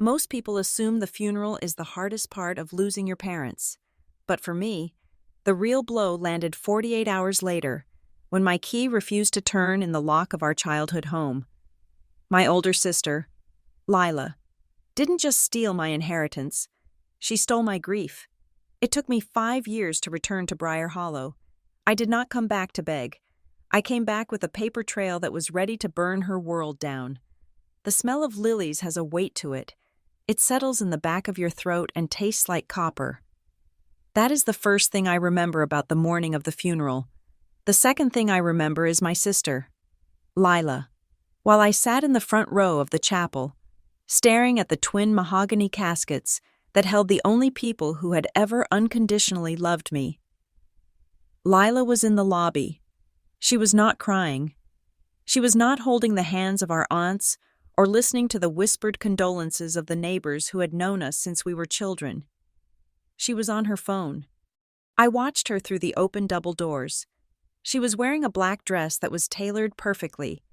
Most people assume the funeral is the hardest part of losing your parents. But for me, the real blow landed 48 hours later, when my key refused to turn in the lock of our childhood home. My older sister, Lila, didn't just steal my inheritance, she stole my grief. It took me 5 years to return to Briar Hollow. I did not come back to beg. I came back with a paper trail that was ready to burn her world down. The smell of lilies has a weight to it. It settles in the back of your throat and tastes like copper. That is the first thing I remember about the morning of the funeral. The second thing I remember is my sister, Lila. While I sat in the front row of the chapel, staring at the twin mahogany caskets that held the only people who had ever unconditionally loved me, Lila was in the lobby. She was not crying. She was not holding the hands of our aunts or listening to the whispered condolences of the neighbors who had known us since we were children. She was on her phone. I watched her through the open double doors. She was wearing a black dress that was tailored perfectly,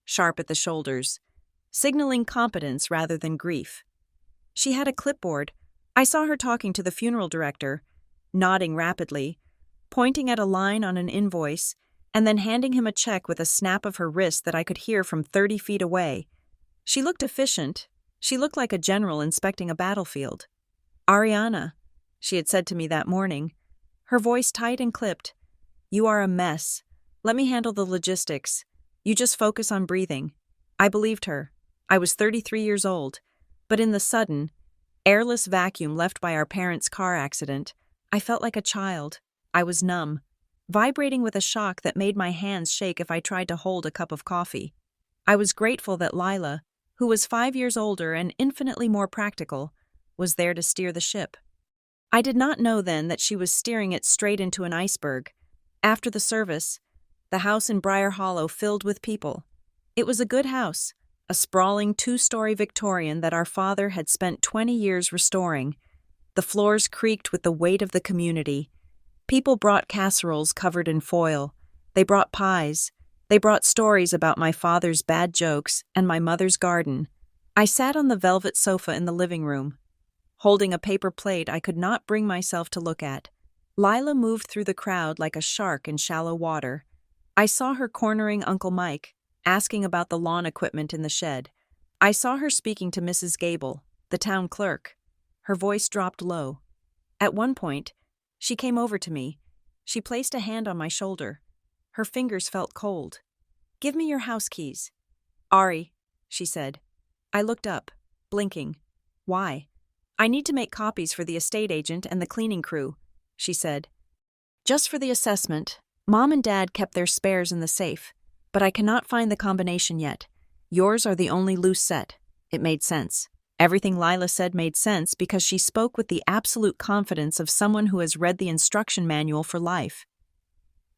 sharp at the shoulders, signaling competence rather than grief. She had a clipboard. I saw her talking to the funeral director, nodding rapidly, pointing at a line on an invoice, and then handing him a check with a snap of her wrist that I could hear from 30 feet away. She looked efficient. She looked like a general inspecting a battlefield. "Ariana," she had said to me that morning, her voice tight and clipped, "You are a mess. Let me handle the logistics. You just focus on breathing." I believed her. I was 33 years old, but in the sudden, airless vacuum left by our parents' car accident, I felt like a child. I was numb, vibrating with a shock that made my hands shake if I tried to hold a cup of coffee. I was grateful that Lila, who was 5 years older and infinitely more practical, was there to steer the ship. I did not know then that she was steering it straight into an iceberg. After the service, the house in Briar Hollow filled with people. It was a good house, a sprawling 2-story Victorian that our father had spent 20 years restoring. The floors creaked with the weight of the community. People brought casseroles covered in foil. They brought pies. They brought stories about my father's bad jokes and my mother's garden. I sat on the velvet sofa in the living room, holding a paper plate I could not bring myself to look at. Lila moved through the crowd like a shark in shallow water. I saw her cornering Uncle Mike, asking about the lawn equipment in the shed. I saw her speaking to Mrs. Gable, the town clerk. Her voice dropped low. At one point, she came over to me. She placed a hand on my shoulder. Her fingers felt cold. "Give me your house keys." "Ari," she said. I looked up, blinking. "Why?" "I need to make copies for the estate agent and the cleaning crew," she said. "Just for the assessment. Mom and Dad kept their spares in the safe, but I cannot find the combination yet. Yours are the only loose set." It made sense. Everything Lila said made sense because she spoke with the absolute confidence of someone who has read the instruction manual for life.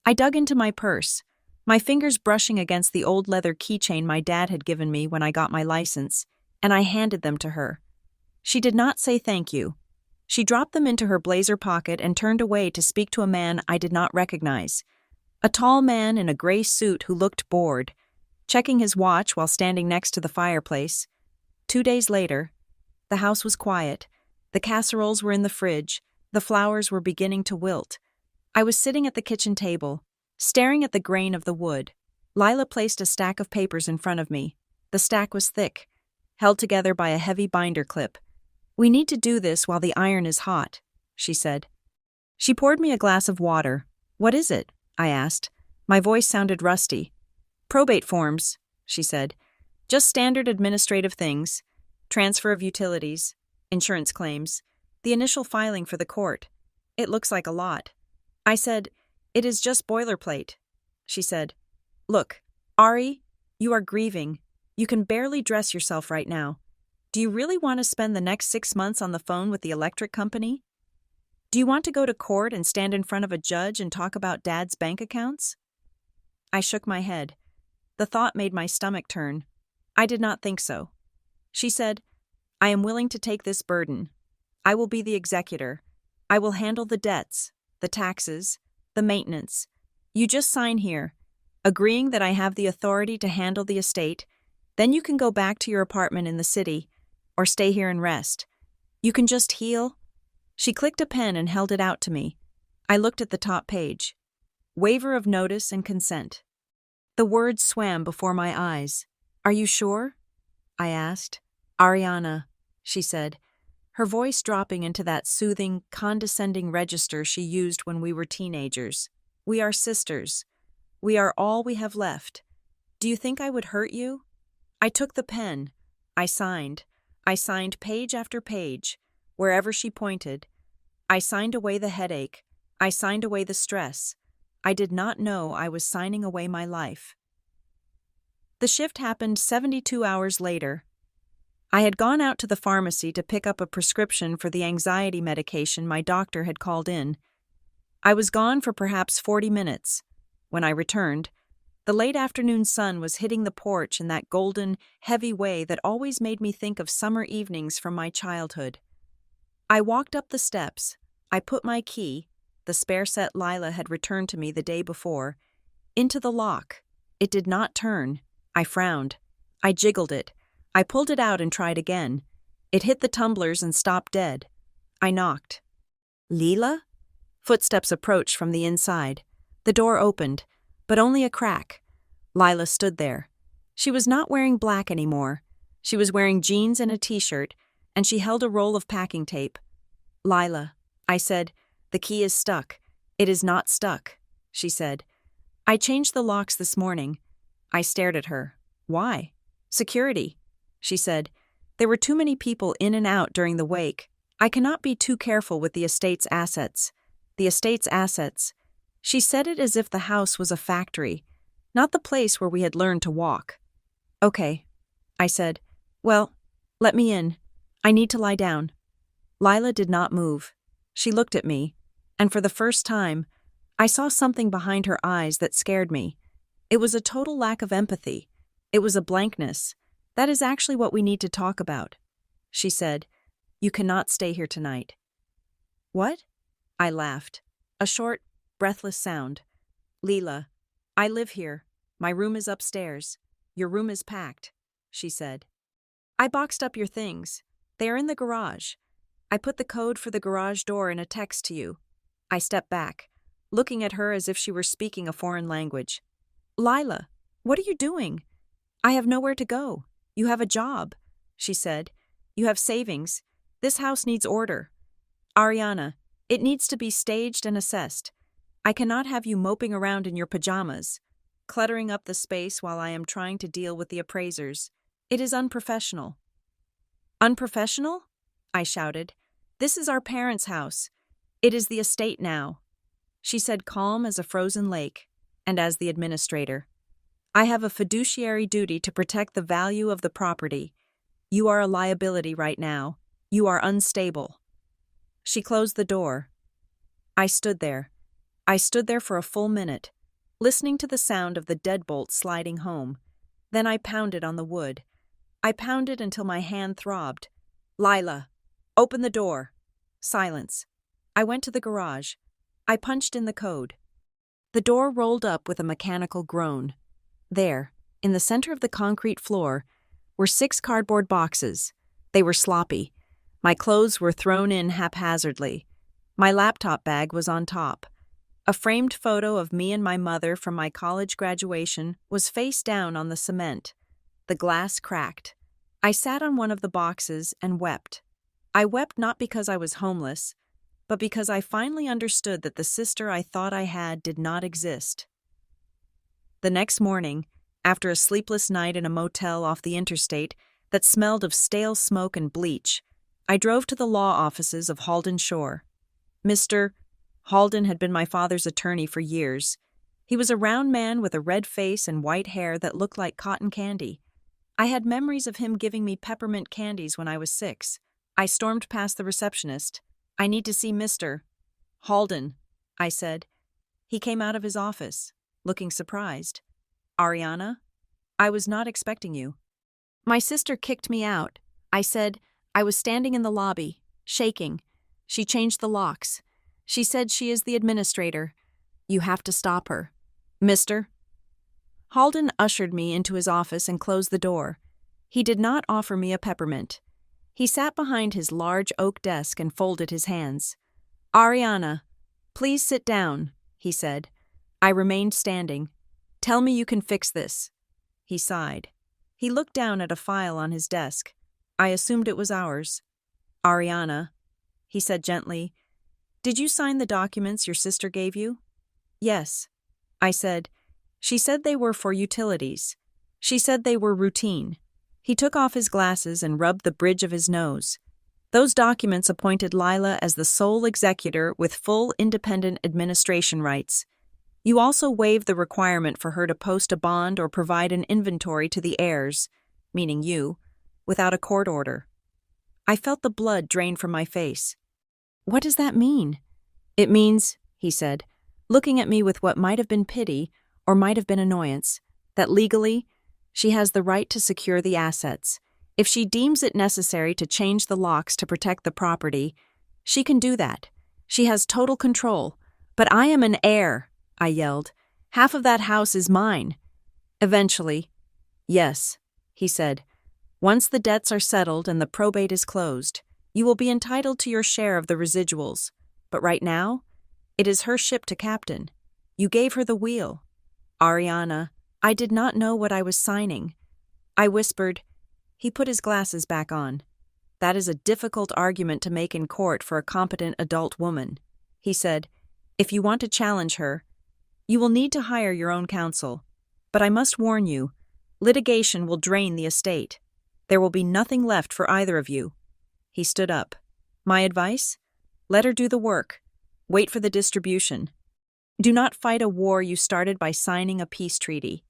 I dug into my purse, my fingers brushing against the old leather keychain my dad had given me when I got my license, and I handed them to her. She did not say thank you. She dropped them into her blazer pocket and turned away to speak to a man I did not recognize. A tall man in a gray suit who looked bored, checking his watch while standing next to the fireplace. 2 days later, the house was quiet. The casseroles were in the fridge. The flowers were beginning to wilt. I was sitting at the kitchen table, staring at the grain of the wood. Lila placed a stack of papers in front of me. The stack was thick, held together by a heavy binder clip. "We need to do this while the iron is hot," she said. She poured me a glass of water. "What is it?" I asked. My voice sounded rusty. "Probate forms," she said. "Just standard administrative things. Transfer of utilities, insurance claims, the initial filing for the court. It looks like a lot." I said, "It is just boilerplate." She said, "Look, Ari, you are grieving. You can barely dress yourself right now. Do you really want to spend the next 6 months on the phone with the electric company? Do you want to go to court and stand in front of a judge and talk about Dad's bank accounts?" I shook my head. The thought made my stomach turn. I did not think so. She said, "I am willing to take this burden. I will be the executor. I will handle the debts, the taxes, the maintenance. You just sign here, agreeing that I have the authority to handle the estate. Then you can go back to your apartment in the city, or stay here and rest. You can just heal." She clicked a pen and held it out to me. I looked at the top page. Waiver of notice and consent. The words swam before my eyes. "Are you sure?" I asked. "Ariana," she said, her voice dropping into that soothing, condescending register she used when we were teenagers. "We are sisters. We are all we have left. Do you think I would hurt you?" I took the pen. I signed. I signed page after page, wherever she pointed. I signed away the headache. I signed away the stress. I did not know I was signing away my life. The shift happened 72 hours later. I had gone out to the pharmacy to pick up a prescription for the anxiety medication my doctor had called in. I was gone for perhaps 40 minutes. When I returned, the late afternoon sun was hitting the porch in that golden, heavy way that always made me think of summer evenings from my childhood. I walked up the steps. I put my key, the spare set Lila had returned to me the day before, into the lock. It did not turn. I frowned. I jiggled it. I pulled it out and tried again. It hit the tumblers and stopped dead. I knocked. "Lila?" Footsteps approached from the inside. The door opened, but only a crack. Lila stood there. She was not wearing black anymore. She was wearing jeans and a t-shirt, and she held a roll of packing tape. "Lila," I said, "the key is stuck." "It is not stuck," she said. "I changed the locks this morning." I stared at her. "Why?" "Security," she said. "There were too many people in and out during the wake. I cannot be too careful with the estate's assets." The estate's assets. She said it as if the house was a factory, not the place where we had learned to walk. "Okay," I said. "Well, let me in. I need to lie down." Lila did not move. She looked at me, and for the first time, I saw something behind her eyes that scared me. It was a total lack of empathy. It was a blankness. "That is actually what we need to talk about," she said. "You cannot stay here tonight." "What?" I laughed. A short, breathless sound. "Lila, I live here. My room is upstairs. Your room is packed," she said. "I boxed up your things. They are in the garage. I put the code for the garage door in a text to you." I stepped back, looking at her as if she were speaking a foreign language. "Lila, what are you doing?" "I have nowhere to go. You have a job," she said. "You have savings. This house needs order. Ariana, it needs to be staged and assessed. I cannot have you moping around in your pajamas, cluttering up the space while I am trying to deal with the appraisers. It is unprofessional." "Unprofessional?" I shouted. "This is our parents' house. It is the estate now," she said, calm as a frozen lake, and as the administrator. "I have a fiduciary duty to protect the value of the property. You are a liability right now. You are unstable." She closed the door. I stood there. I stood there for a full minute, listening to the sound of the deadbolt sliding home. Then I pounded on the wood. I pounded until my hand throbbed. "Lila, open the door." Silence. I went to the garage. I punched in the code. The door rolled up with a mechanical groan. There, in the center of the concrete floor, were 6 cardboard boxes. They were sloppy. My clothes were thrown in haphazardly. My laptop bag was on top. A framed photo of me and my mother from my college graduation was face down on the cement. The glass cracked. I sat on one of the boxes and wept. I wept not because I was homeless, but because I finally understood that the sister I thought I had did not exist. The next morning, after a sleepless night in a motel off the interstate that smelled of stale smoke and bleach, I drove to the law offices of Halden Shore. Mr. Halden had been my father's attorney for years. He was a round man with a red face and white hair that looked like cotton candy. I had memories of him giving me peppermint candies when I was 6. I stormed past the receptionist. "I need to see Mr. Halden," I said. He came out of his office, looking surprised. "Ariana, I was not expecting you." "My sister kicked me out," I said. "I was standing in the lobby, shaking. She changed the locks. She said she is the administrator. You have to stop her." "Mr. Halden ushered me into his office and closed the door. He did not offer me a peppermint. He sat behind his large oak desk and folded his hands. "Ariana, please sit down," he said. I remained standing. "Tell me you can fix this." He sighed. He looked down at a file on his desk. I assumed it was ours. "Ariana," he said gently, "did you sign the documents your sister gave you?" "Yes," I said. "She said they were for utilities. She said they were routine." He took off his glasses and rubbed the bridge of his nose. "Those documents appointed Lila as the sole executor with full independent administration rights. You also waived the requirement for her to post a bond or provide an inventory to the heirs, meaning you, without a court order." I felt the blood drain from my face. "What does that mean?" "It means," he said, looking at me with what might have been pity or might have been annoyance, "that legally, she has the right to secure the assets. If she deems it necessary to change the locks to protect the property, she can do that. She has total control. But I am an heir," I yelled. "Half of that house is mine." "Eventually." "Yes," he said. "Once the debts are settled and the probate is closed, you will be entitled to your share of the residuals. But right now, it is her ship to captain. You gave her the wheel." "Ariana, I did not know what I was signing." I whispered. He put his glasses back on. "That is a difficult argument to make in court for a competent adult woman," he said. "If you want to challenge her, you will need to hire your own counsel. But I must warn you, litigation will drain the estate. There will be nothing left for either of you." He stood up. "My advice? Let her do the work. Wait for the distribution. Do not fight a war you started by signing a peace treaty."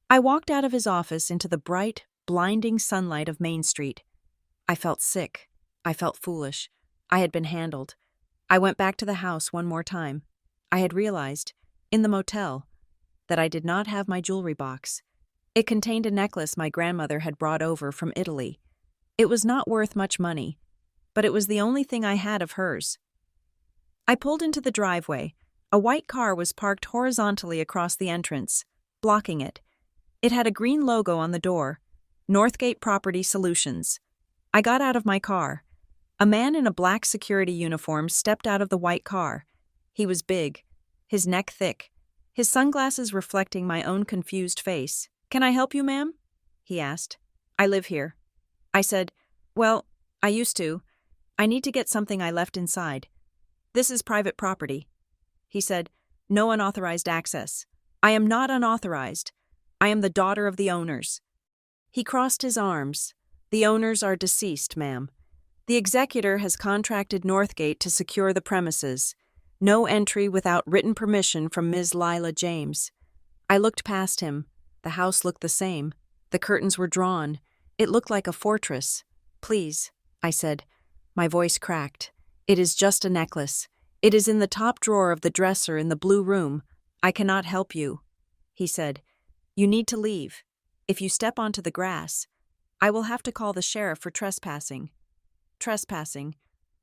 I walked out of his office into the bright, blinding sunlight of Main Street. I felt sick. I felt foolish. I had been handled. I went back to the house one more time. I had realized, in the motel, that I did not have my jewelry box. It contained a necklace my grandmother had brought over from Italy. It was not worth much money, but it was the only thing I had of hers. I pulled into the driveway. A white car was parked horizontally across the entrance, blocking it. It had a green logo on the door, Northgate Property Solutions. I got out of my car. A man in a black security uniform stepped out of the white car. He was big, his neck thick, his sunglasses reflecting my own confused face. "Can I help you, ma'am?" he asked. "I live here." I said, "Well, I used to. I need to get something I left inside." "This is private property." He said, "No unauthorized access." "I am not unauthorized. I am the daughter of the owners." He crossed his arms. "The owners are deceased, ma'am. The executor has contracted Northgate to secure the premises. No entry without written permission from Ms. Lila James." I looked past him. The house looked the same. The curtains were drawn. It looked like a fortress. "Please," I said. My voice cracked. "It is just a necklace. It is in the top drawer of the dresser in the blue room. I cannot help you." He said, "You need to leave. If you step onto the grass, I will have to call the sheriff for trespassing." Trespassing.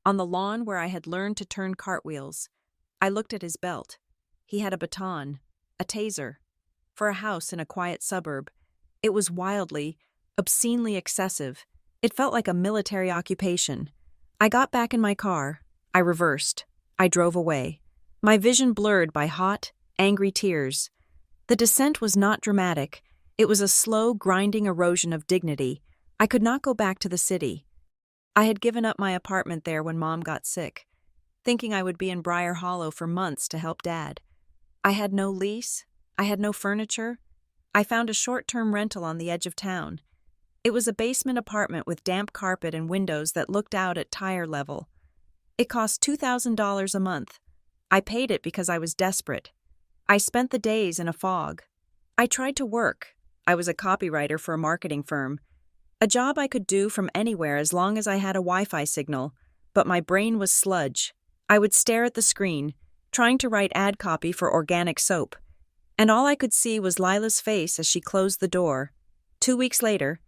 On the lawn where I had learned to turn cartwheels. I looked at his belt. He had a baton, a taser. For a house in a quiet suburb, it was wildly, obscenely excessive. It felt like a military occupation. I got back in my car. I reversed. I drove away. My vision blurred by hot, angry tears. The descent was not dramatic. It was a slow, grinding erosion of dignity. I could not go back to the city. I had given up my apartment there when Mom got sick, thinking I would be in Briar Hollow for months to help Dad. I had no lease. I had no furniture. I found a short-term rental on the edge of town. It was a basement apartment with damp carpet and windows that looked out at tire level. It cost $2,000 a month. I paid it because I was desperate. I spent the days in a fog. I tried to work. I was a copywriter for a marketing firm. A job I could do from anywhere as long as I had a Wi-Fi signal, but my brain was sludge. I would stare at the screen, trying to write ad copy for organic soap. And all I could see was Lila's face as she closed the door. 2 weeks later,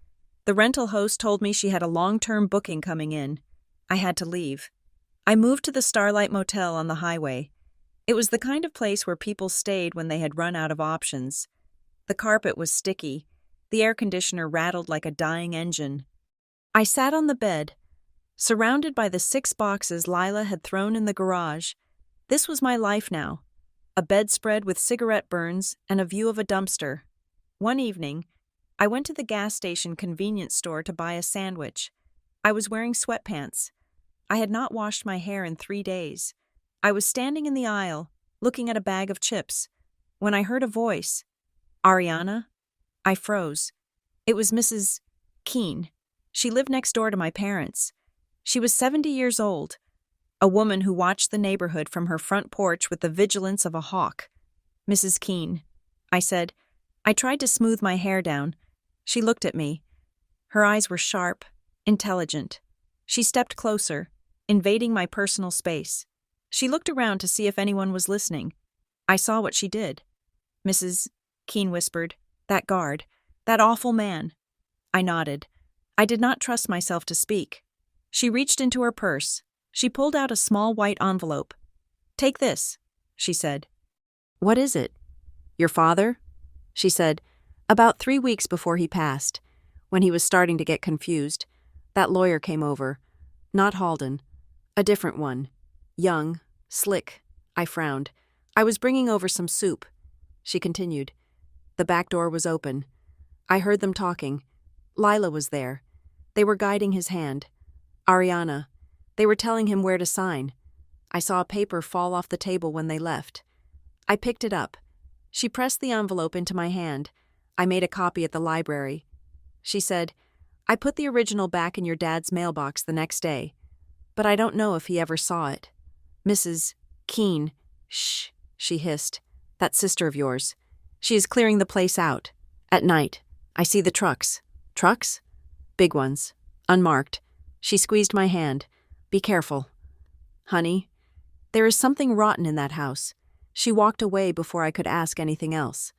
the rental host told me she had a long-term booking coming in. I had to leave. I moved to the Starlight Motel on the highway. It was the kind of place where people stayed when they had run out of options. The carpet was sticky. The air conditioner rattled like a dying engine. I sat on the bed, surrounded by the 6 boxes Lila had thrown in the garage. This was my life now. A bedspread with cigarette burns and a view of a dumpster. One evening, I went to the gas station convenience store to buy a sandwich. I was wearing sweatpants. I had not washed my hair in 3 days. I was standing in the aisle, looking at a bag of chips, when I heard a voice. "Ariana?" I froze. It was Mrs. Keene. She lived next door to my parents. She was 70 years old, a woman who watched the neighborhood from her front porch with the vigilance of a hawk. "Mrs. Keene," I said. I tried to smooth my hair down. She looked at me. Her eyes were sharp, intelligent. She stepped closer, invading my personal space. She looked around to see if anyone was listening. I saw what she did. "Mrs. Keene whispered, 'That guard, that awful man.'" I nodded. I did not trust myself to speak. She reached into her purse. She pulled out a small white envelope. "Take this," she said. "What is it?" "Your father?" she said. "About 3 weeks before he passed, when he was starting to get confused, that lawyer came over. Not Halden. A different one. Young, slick." I frowned. "I was bringing over some soup." She continued. "The back door was open. I heard them talking. Lila was there. They were guiding his hand. Ariana. They were telling him where to sign. I saw a paper fall off the table when they left. I picked it up. She pressed the envelope into my hand. I made a copy at the library. She said, 'I put the original back in your dad's mailbox the next day, but I don't know if he ever saw it.' Mrs. Keene." "Shh," she hissed. "That sister of yours. She is clearing the place out. At night. I see the trucks." "Trucks?" "Big ones. Unmarked." She squeezed my hand. "Be careful." "Honey, there is something rotten in that house." She walked away before I could ask anything else.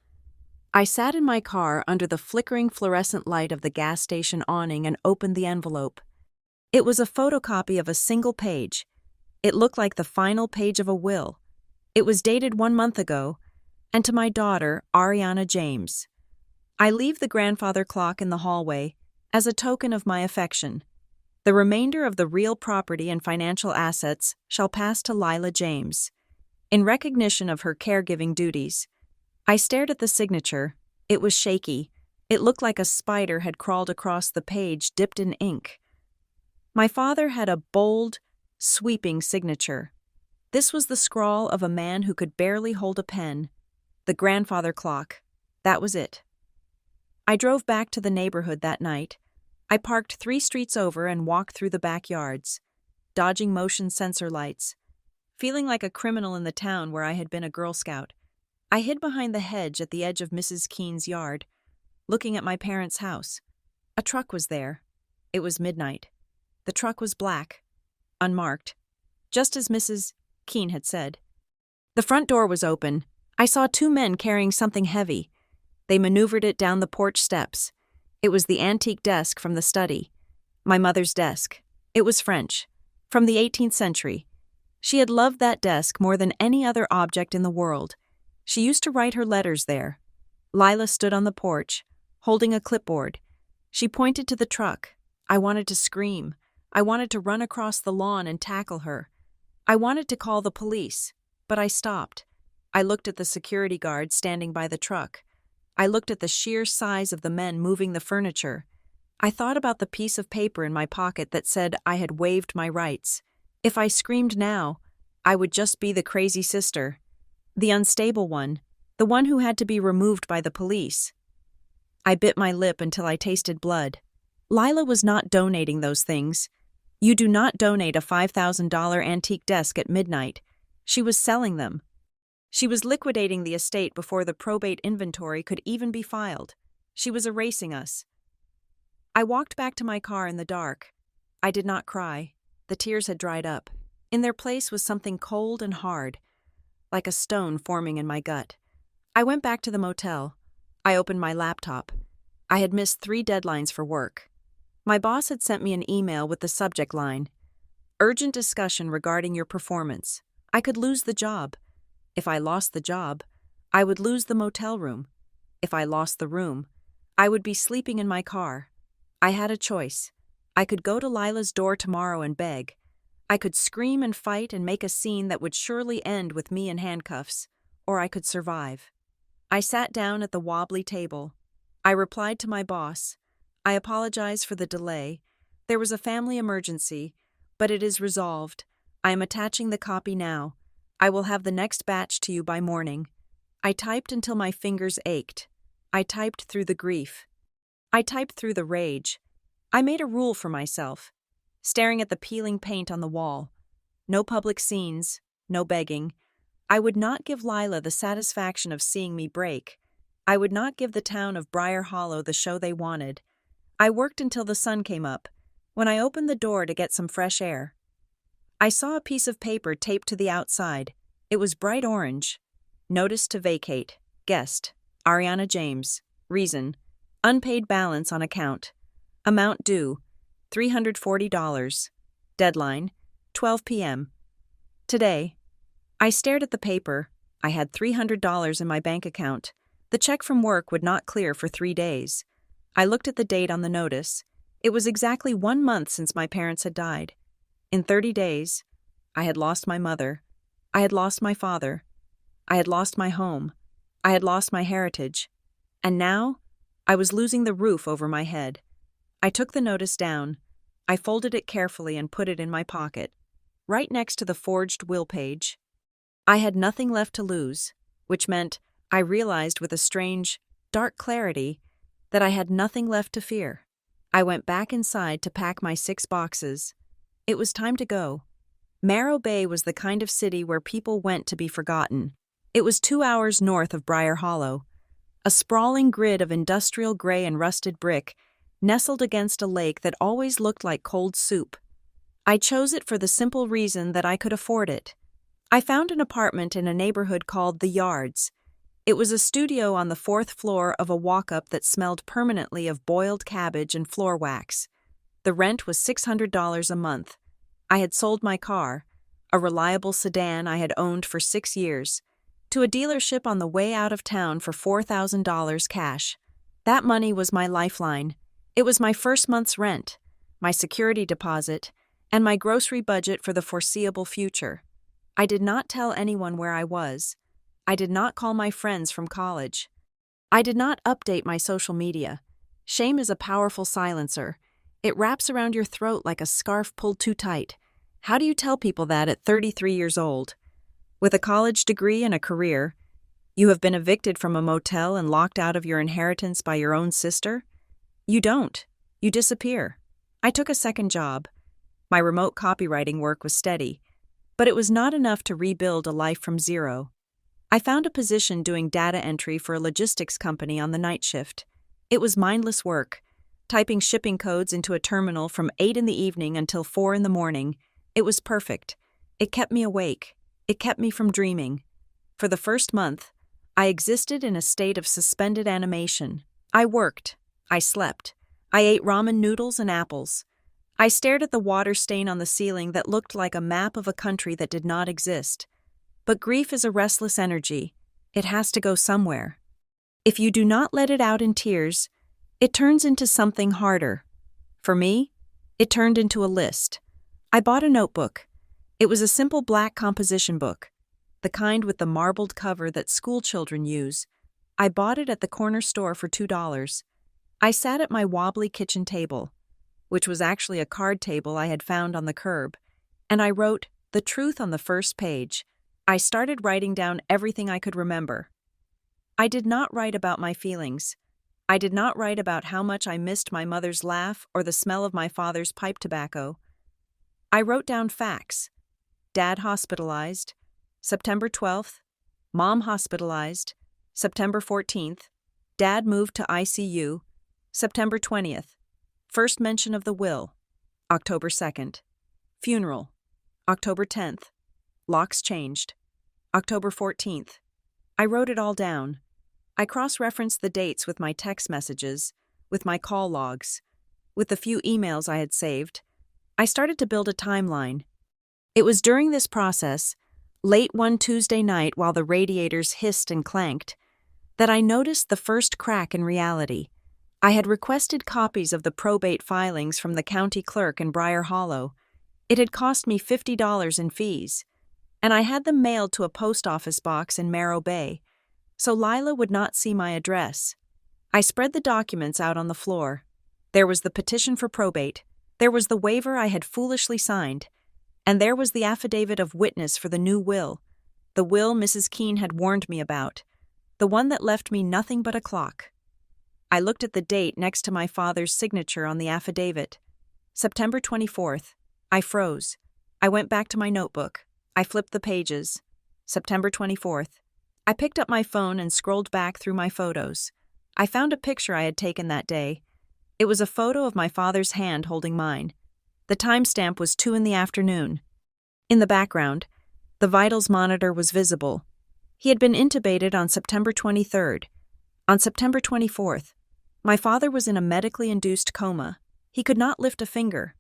I sat in my car under the flickering fluorescent light of the gas station awning and opened the envelope. It was a photocopy of a single page. It looked like the final page of a will. It was dated 1 month ago, and to my daughter, Ariana James. "I leave the grandfather clock in the hallway as a token of my affection. The remainder of the real property and financial assets shall pass to Lila James, in recognition of her caregiving duties." I stared at the signature. It was shaky. It looked like a spider had crawled across the page dipped in ink. My father had a bold, sweeping signature. This was the scrawl of a man who could barely hold a pen. The grandfather clock. That was it. I drove back to the neighborhood that night. I parked 3 streets over and walked through the backyards, dodging motion sensor lights, feeling like a criminal in the town where I had been a Girl Scout. I hid behind the hedge at the edge of Mrs. Keene's yard, looking at my parents' house. A truck was there. It was midnight. The truck was black, unmarked, just as Mrs. Keene had said. The front door was open. I saw 2 men carrying something heavy. They maneuvered it down the porch steps. It was the antique desk from the study. My mother's desk. It was French, from the 18th century. She had loved that desk more than any other object in the world. She used to write her letters there. Lila stood on the porch, holding a clipboard. She pointed to the truck. I wanted to scream. I wanted to run across the lawn and tackle her. I wanted to call the police, but I stopped. I looked at the security guard standing by the truck. I looked at the sheer size of the men moving the furniture. I thought about the piece of paper in my pocket that said I had waived my rights. If I screamed now, I would just be the crazy sister, the unstable one, the one who had to be removed by the police. I bit my lip until I tasted blood. Lila was not donating those things. You do not donate a $5,000 antique desk at midnight. She was selling them. She was liquidating the estate before the probate inventory could even be filed. She was erasing us. I walked back to my car in the dark. I did not cry. The tears had dried up. In their place was something cold and hard, like a stone forming in my gut. I went back to the motel. I opened my laptop. I had missed 3 deadlines for work. My boss had sent me an email with the subject line, "Urgent discussion regarding your performance." I could lose the job. If I lost the job, I would lose the motel room. If I lost the room, I would be sleeping in my car. I had a choice. I could go to Lila's door tomorrow and beg. I could scream and fight and make a scene that would surely end with me in handcuffs, or I could survive. I sat down at the wobbly table. I replied to my boss. I apologize for the delay. There was a family emergency, but it is resolved. I am attaching the copy now. I will have the next batch to you by morning. I typed until my fingers ached. I typed through the grief. I typed through the rage. I made a rule for myself, staring at the peeling paint on the wall. No public scenes, no begging. I would not give Lila the satisfaction of seeing me break. I would not give the town of Briar Hollow the show they wanted. I worked until the sun came up, when I opened the door to get some fresh air. I saw a piece of paper taped to the outside. It was bright orange. Notice to vacate. Guest, Ariana James. Reason, unpaid balance on account. Amount due, $340. Deadline, 12 p.m. Today. I stared at the paper. I had $300 in my bank account. The check from work would not clear for 3 days. I looked at the date on the notice. It was exactly 1 month since my parents had died. In 30 days, I had lost my mother. I had lost my father. I had lost my home. I had lost my heritage. And now, I was losing the roof over my head. I took the notice down. I folded it carefully and put it in my pocket, right next to the forged will page. I had nothing left to lose, which meant I realized with a strange, dark clarity that I had nothing left to fear. I went back inside to pack my 6 boxes. It was time to go. Marrow Bay was the kind of city where people went to be forgotten. It was 2 hours north of Briar Hollow, a sprawling grid of industrial gray and rusted brick, nestled against a lake that always looked like cold soup. I chose it for the simple reason that I could afford it. I found an apartment in a neighborhood called The Yards. It was a studio on the 4th floor of a walk-up that smelled permanently of boiled cabbage and floor wax. The rent was $600 a month. I had sold my car, a reliable sedan I had owned for 6 years, to a dealership on the way out of town for $4,000 cash. That money was my lifeline. It was my first month's rent, my security deposit, and my grocery budget for the foreseeable future. I did not tell anyone where I was. I did not call my friends from college. I did not update my social media. Shame is a powerful silencer. It wraps around your throat like a scarf pulled too tight. How do you tell people that at 33 years old? With a college degree and a career, you have been evicted from a motel and locked out of your inheritance by your own sister? You don't. You disappear. I took a second job. My remote copywriting work was steady, but it was not enough to rebuild a life from zero. I found a position doing data entry for a logistics company on the night shift. It was mindless work, typing shipping codes into a terminal from 8 in the evening until 4 in the morning. It was perfect. It kept me awake. It kept me from dreaming. For the first month, I existed in a state of suspended animation. I worked. I slept. I ate ramen noodles and apples. I stared at the water stain on the ceiling that looked like a map of a country that did not exist. But grief is a restless energy. It has to go somewhere. If you do not let it out in tears, it turns into something harder. For me, it turned into a list. I bought a notebook. It was a simple black composition book, the kind with the marbled cover that school children use. I bought it at the corner store for $2. I sat at my wobbly kitchen table, which was actually a card table I had found on the curb, and I wrote the truth on the first page. I started writing down everything I could remember. I did not write about my feelings. I did not write about how much I missed my mother's laugh or the smell of my father's pipe tobacco. I wrote down facts. Dad hospitalized, September 12th. Mom hospitalized, September 14th. Dad moved to ICU, September 20th. First mention of the will, October 2nd. Funeral, October 10th. Locks changed, October 14th. I wrote it all down. I cross-referenced the dates with my text messages, with my call logs, with the few emails I had saved. I started to build a timeline. It was during this process, late one Tuesday night while the radiators hissed and clanked, that I noticed the first crack in reality. I had requested copies of the probate filings from the county clerk in Briar Hollow. It had cost me $50 in fees, and I had them mailed to a post office box in Marrow Bay, so Lila would not see my address. I spread the documents out on the floor. There was the petition for probate, there was the waiver I had foolishly signed, and there was the affidavit of witness for the new will, the will Mrs. Keene had warned me about, the one that left me nothing but a clock. I looked at the date next to my father's signature on the affidavit. September 24th. I froze. I went back to my notebook. I flipped the pages. September 24th. I picked up my phone and scrolled back through my photos. I found a picture I had taken that day. It was a photo of my father's hand holding mine. The timestamp was 2 p.m. In the background, the vitals monitor was visible. He had been intubated on September 23rd. On September 24th, my father was in a medically induced coma. He could not lift a finger,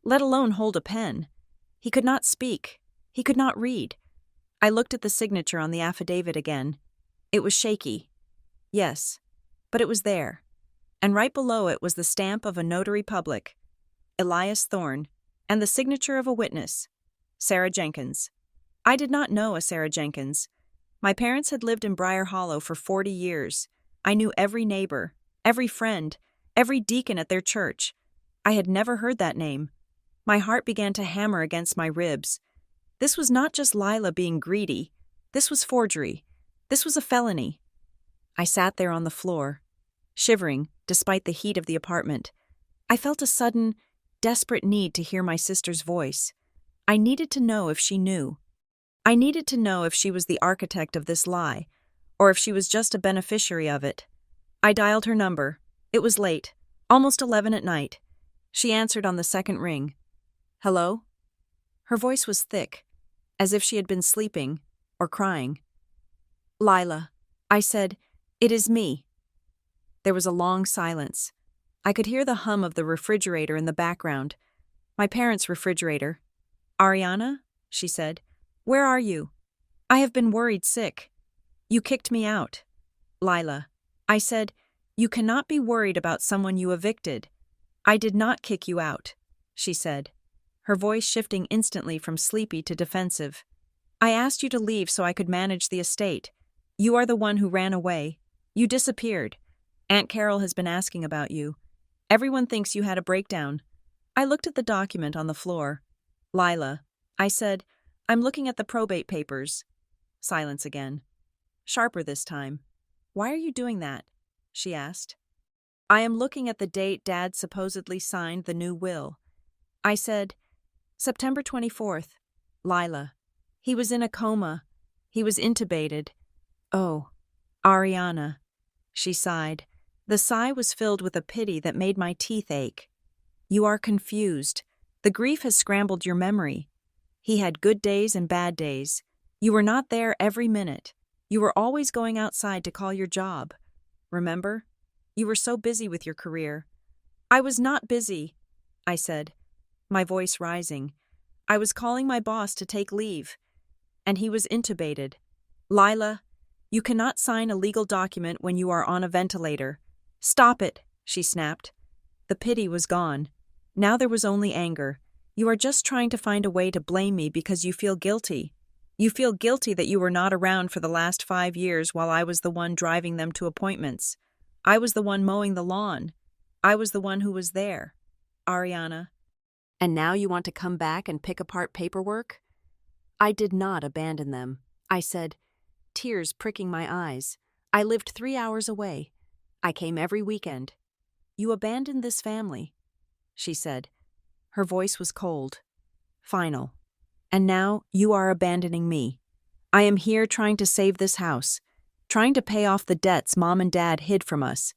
let alone hold a pen. He could not speak. He could not read. I looked at the signature on the affidavit again. It was shaky. Yes, but it was there. And right below it was the stamp of a notary public, Elias Thorne, and the signature of a witness, Sarah Jenkins. I did not know a Sarah Jenkins. My parents had lived in Briar Hollow for 40 years. I knew every neighbor, every friend, every deacon at their church. I had never heard that name. My heart began to hammer against my ribs. This was not just Lila being greedy. This was forgery. This was a felony. I sat there on the floor, shivering despite the heat of the apartment. I felt a sudden, desperate need to hear my sister's voice. I needed to know if she knew. I needed to know if she was the architect of this lie, or if she was just a beneficiary of it. I dialed her number. It was late, almost 11 at night. She answered on the second ring. Hello? Her voice was thick, as if she had been sleeping or crying. Lila, I said, it is me. There was a long silence. I could hear the hum of the refrigerator in the background. My parents' refrigerator. Ariana, she said, where are you? I have been worried sick. You kicked me out. Lila, I said, you cannot be worried about someone you evicted. I did not kick you out, she said, her voice shifting instantly from sleepy to defensive. I asked you to leave so I could manage the estate. You are the one who ran away. You disappeared. Aunt Carol has been asking about you. Everyone thinks you had a breakdown. I looked at the document on the floor. Lila, I said, I'm looking at the probate papers. Silence again. Sharper this time. Why are you doing that? She asked. I am looking at the date Dad supposedly signed the new will. I said, September 24th. Lila. He was in a coma. He was intubated. Oh, Ariana. She sighed. The sigh was filled with a pity that made my teeth ache. You are confused. The grief has scrambled your memory. He had good days and bad days. You were not there every minute. You were always going outside to call your job. Remember? You were so busy with your career. I was not busy, I said, my voice rising. I was calling my boss to take leave. And he was intubated. Lila, you cannot sign a legal document when you are on a ventilator. Stop it, she snapped. The pity was gone. Now there was only anger. You are just trying to find a way to blame me because you feel guilty. You feel guilty that you were not around for the last 5 years while I was the one driving them to appointments. I was the one mowing the lawn. I was the one who was there. Ariana. And now you want to come back and pick apart paperwork? I did not abandon them, I said, tears pricking my eyes. I lived 3 hours away. I came every weekend. You abandoned this family, she said. Her voice was cold, final. And now you are abandoning me. I am here trying to save this house, trying to pay off the debts Mom and Dad hid from us.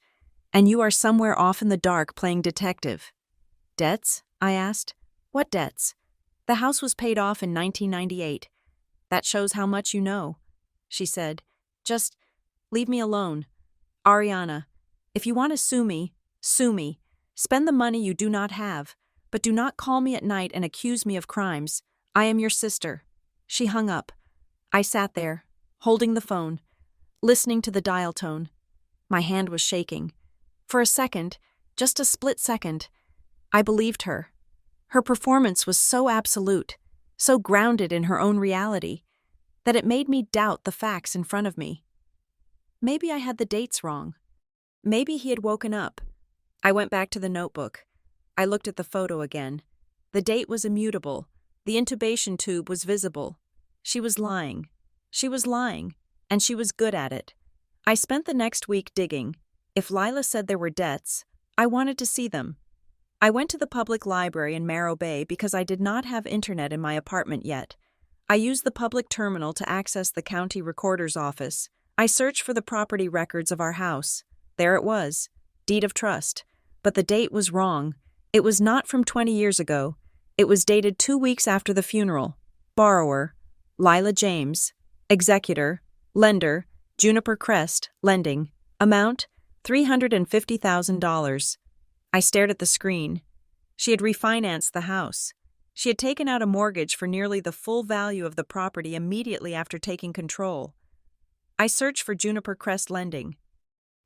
And you are somewhere off in the dark playing detective. Debts? I asked. What debts? The house was paid off in 1998. That shows how much you know, she said. Just leave me alone. Ariana, if you want to sue me, sue me. Spend the money you do not have, but do not call me at night and accuse me of crimes. I am your sister. She hung up. I sat there, holding the phone, listening to the dial tone. My hand was shaking. For a second, just a split second, I believed her. Her performance was so absolute, so grounded in her own reality, that it made me doubt the facts in front of me. Maybe I had the dates wrong. Maybe he had woken up. I went back to the notebook. I looked at the photo again. The date was immutable. The intubation tube was visible. She was lying. She was lying, and she was good at it. I spent the next week digging. If Lila said there were debts, I wanted to see them. I went to the public library in Morro Bay because I did not have internet in my apartment yet. I used the public terminal to access the county recorder's office. I searched for the property records of our house. There it was, deed of trust. But the date was wrong. It was not from 20 years ago. It was dated 2 weeks after the funeral. Borrower, Lila James. Executor, lender, Juniper Crest, lending. Amount, $350,000. I stared at the screen. She had refinanced the house. She had taken out a mortgage for nearly the full value of the property immediately after taking control. I searched for Juniper Crest Lending.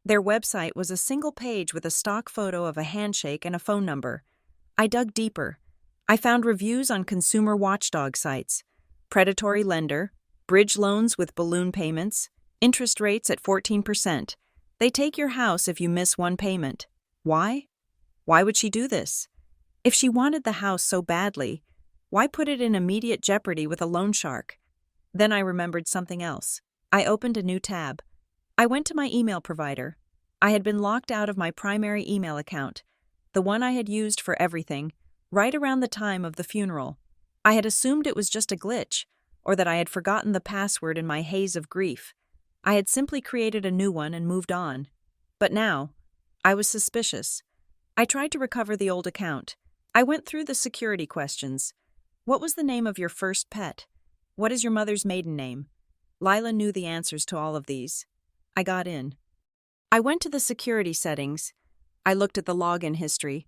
Their website was a single page with a stock photo of a handshake and a phone number. I dug deeper. I found reviews on consumer watchdog sites. Predatory lender, bridge loans with balloon payments, interest rates at 14%. They take your house if you miss one payment. Why? Why would she do this? If she wanted the house so badly, why put it in immediate jeopardy with a loan shark? Then I remembered something else. I opened a new tab. I went to my email provider. I had been locked out of my primary email account, the one I had used for everything, right around the time of the funeral. I had assumed it was just a glitch, or that I had forgotten the password in my haze of grief. I had simply created a new one and moved on. But now, I was suspicious. I tried to recover the old account. I went through the security questions. What was the name of your first pet? What is your mother's maiden name? Lila knew the answers to all of these. I got in. I went to the security settings. I looked at the login history.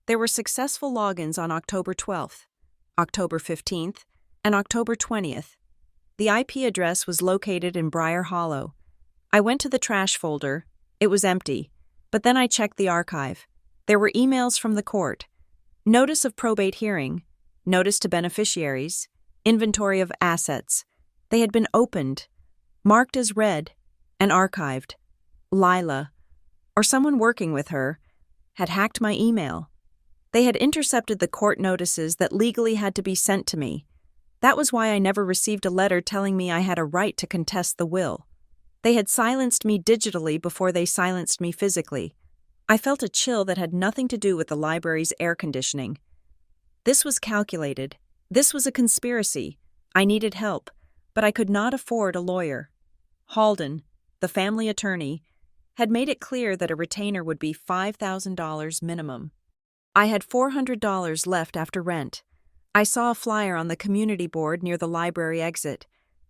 There were successful logins on October 12th, October 15th, and October 20th. The IP address was located in Briar Hollow. I went to the trash folder. It was empty. But then I checked the archive. There were emails from the court. Notice of probate hearing. Notice to beneficiaries. Inventory of assets. They had been opened, marked as read, and archived. Lila, or someone working with her, had hacked my email. They had intercepted the court notices that legally had to be sent to me. That was why I never received a letter telling me I had a right to contest the will. They had silenced me digitally before they silenced me physically. I felt a chill that had nothing to do with the library's air conditioning. This was calculated. This was a conspiracy. I needed help, but I could not afford a lawyer. Halden, the family attorney, had made it clear that a retainer would be $5,000 minimum. I had $400 left after rent. I saw a flyer on the community board near the library exit.